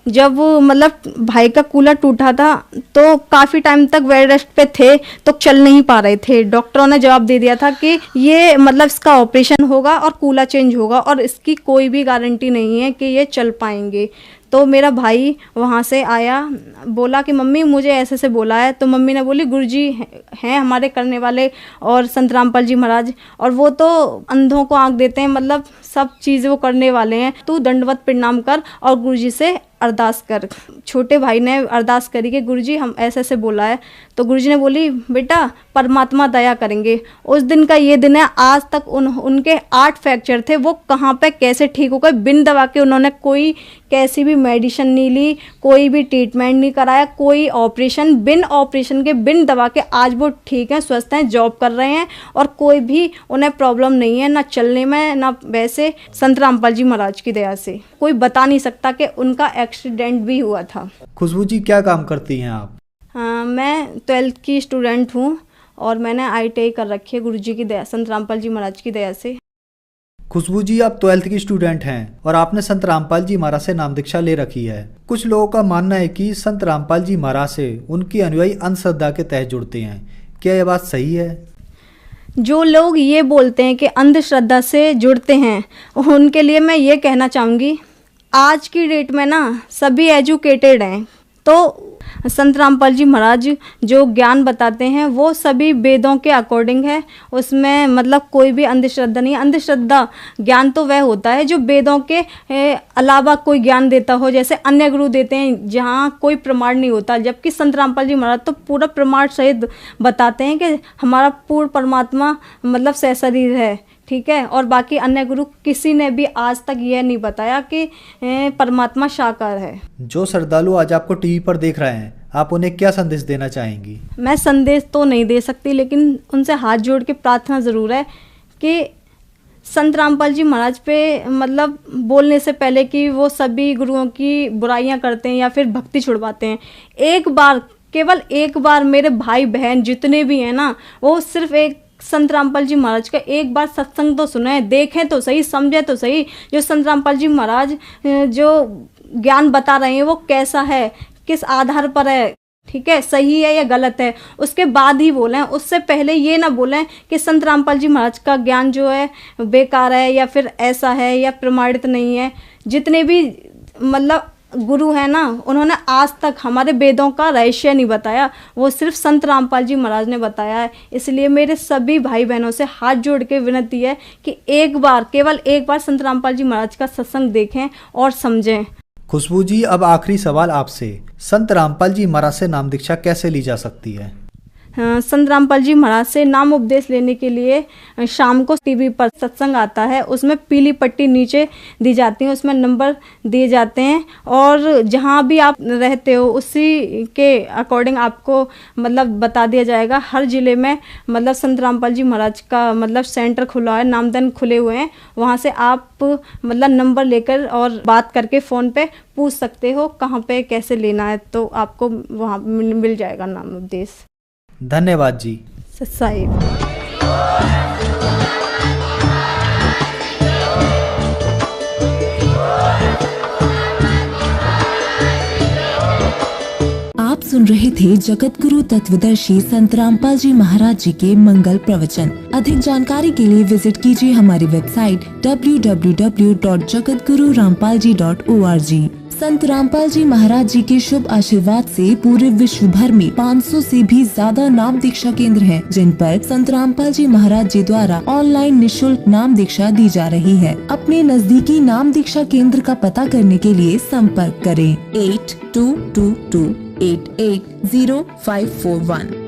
जब मतलब भाई का कूल्हा टूटा था तो काफ़ी टाइम तक बेड रेस्ट पे थे, तो चल नहीं पा रहे थे। डॉक्टरों ने जवाब दे दिया था कि ये मतलब इसका ऑपरेशन होगा और कूल्हा चेंज होगा और इसकी कोई भी गारंटी नहीं है कि ये चल पाएंगे। तो मेरा भाई वहाँ से आया, बोला कि मम्मी मुझे ऐसे से बोला है। तो मम्मी ने बोली गुरुजी हैं हमारे करने वाले और संत रामपाल जी महाराज, और वो तो अंधों को आंख देते हैं, मतलब सब चीज़ वो करने वाले हैं। तू दंडवत प्रणाम कर और गुरुजी से अरदास कर। छोटे भाई ने अरदास करी कि गुरुजी हम ऐसे ऐसे बोला है। तो गुरुजी ने बोली बेटा परमात्मा दया करेंगे। उस दिन का ये दिन है, आज तक उनके 8 फ्रैक्चर थे, वो कहाँ पे कैसे ठीक हो गए बिन दवा के। उन्होंने कोई कैसी भी मेडिसिन नहीं ली, कोई भी ट्रीटमेंट नहीं कराया, कोई ऑपरेशन, बिन ऑपरेशन के बिन दवा के आज वो ठीक हैं, स्वस्थ हैं, जॉब कर रहे हैं और कोई भी उन्हें प्रॉब्लम नहीं है, ना चलने में ना वैसे। संत रामपाल जी महाराज की दया से कोई बता नहीं सकता कि उनका एक्सीडेंट भी हुआ था। खुशबू जी क्या काम करती हैं आप? मैं 12th की स्टूडेंट हूँ और मैंने ITI कर रखी है गुरुजी की दया, संत रामपाल जी महाराज की दया से। खुशबू जी आप 12th की स्टूडेंट हैं और आपने संत रामपाल जी महाराज से नाम दीक्षा ले रखी है। कुछ लोगों का मानना है कि संत रामपाल जी महाराज से उनकी अनुयायी अंधश्रद्धा के तहत जुड़ते हैं, क्या यह बात सही है? जो लोग ये बोलते हैं कि अंधश्रद्धा से जुड़ते हैं, उनके लिए मैं ये कहना चाहूँगी, आज की डेट में ना सभी एजुकेटेड हैं। तो संत रामपाल जी महाराज जो ज्ञान बताते हैं वो सभी वेदों के अकॉर्डिंग है, उसमें मतलब कोई भी अंधश्रद्धा नहीं है। अंधश्रद्धा ज्ञान तो वह होता है जो वेदों के अलावा कोई ज्ञान देता हो, जैसे अन्य गुरु देते हैं जहाँ कोई प्रमाण नहीं होता। जबकि संत रामपाल जी महाराज तो पूरा प्रमाण सहित बताते हैं कि हमारा पूर्ण परमात्मा मतलब सहशरीर है, ठीक है। और बाकी अन्य गुरु किसी ने भी आज तक यह नहीं बताया कि परमात्मा साकार है। जो श्रद्धालु आज आपको टीवी पर देख रहे हैं, आप उन्हें क्या संदेश देना चाहेंगी? मैं संदेश तो नहीं दे सकती, लेकिन उनसे हाथ जोड़ के प्रार्थना ज़रूर है कि संत रामपाल जी महाराज पे मतलब बोलने से पहले कि वो सभी गुरुओं की बुराइयां करते हैं या फिर भक्ति छुड़वाते हैं, एक बार, केवल एक बार मेरे भाई बहन जितने भी हैं ना, वो सिर्फ एक संत रामपाल जी महाराज का एक बार सत्संग तो सुने, देखें तो सही, समझे तो सही, जो संत रामपाल जी महाराज जो ज्ञान बता रहे हैं वो कैसा है, किस आधार पर है, ठीक है, सही है या गलत है, उसके बाद ही बोलें। उससे पहले ये ना बोलें कि संत रामपाल जी महाराज का ज्ञान जो है बेकार है या फिर ऐसा है या प्रमाणित नहीं है। जितने भी मतलब गुरु है ना, उन्होंने आज तक हमारे वेदों का रहस्य नहीं बताया, वो सिर्फ संत रामपाल जी महाराज ने बताया है। इसलिए मेरे सभी भाई बहनों से हाथ जोड़ के विनती है कि एक बार, केवल एक बार संत रामपाल जी महाराज का सत्संग देखें और समझें। खुशबू जी अब आखिरी सवाल आपसे, संत रामपाल जी महाराज से नाम दीक्षा कैसे ली जा सकती है? संत रामपाल जी महाराज से नाम उपदेश लेने के लिए शाम को टीवी पर सत्संग आता है, उसमें पीली पट्टी नीचे दी जाती है, उसमें नंबर दिए जाते हैं और जहाँ भी आप रहते हो उसी के अकॉर्डिंग आपको मतलब बता दिया जाएगा। हर ज़िले में मतलब संत रामपाल जी महाराज का मतलब सेंटर खुला है, नामदन खुले हुए हैं, वहाँ से आप मतलब नंबर लेकर और बात करके फ़ोन पे पूछ सकते हो कहाँ पे कैसे लेना है, तो आपको वहाँ मिल जाएगा नाम उपदेश। धन्यवाद जी। साहिब। आप सुन रहे थे जगत गुरु तत्वदर्शी संत रामपाल जी महाराज जी के मंगल प्रवचन। अधिक जानकारी के लिए विजिट कीजिए हमारी वेबसाइट www.jagatgururampalji.org। संत रामपाल जी महाराज जी के शुभ आशीर्वाद से पूरे विश्व भर में 500 से भी ज्यादा नाम दीक्षा केंद्र हैं, जिन पर संत रामपाल जी महाराज जी द्वारा ऑनलाइन निशुल्क नाम दीक्षा दी जा रही है। अपने नजदीकी नाम दीक्षा केंद्र का पता करने के लिए संपर्क करें 8222880541।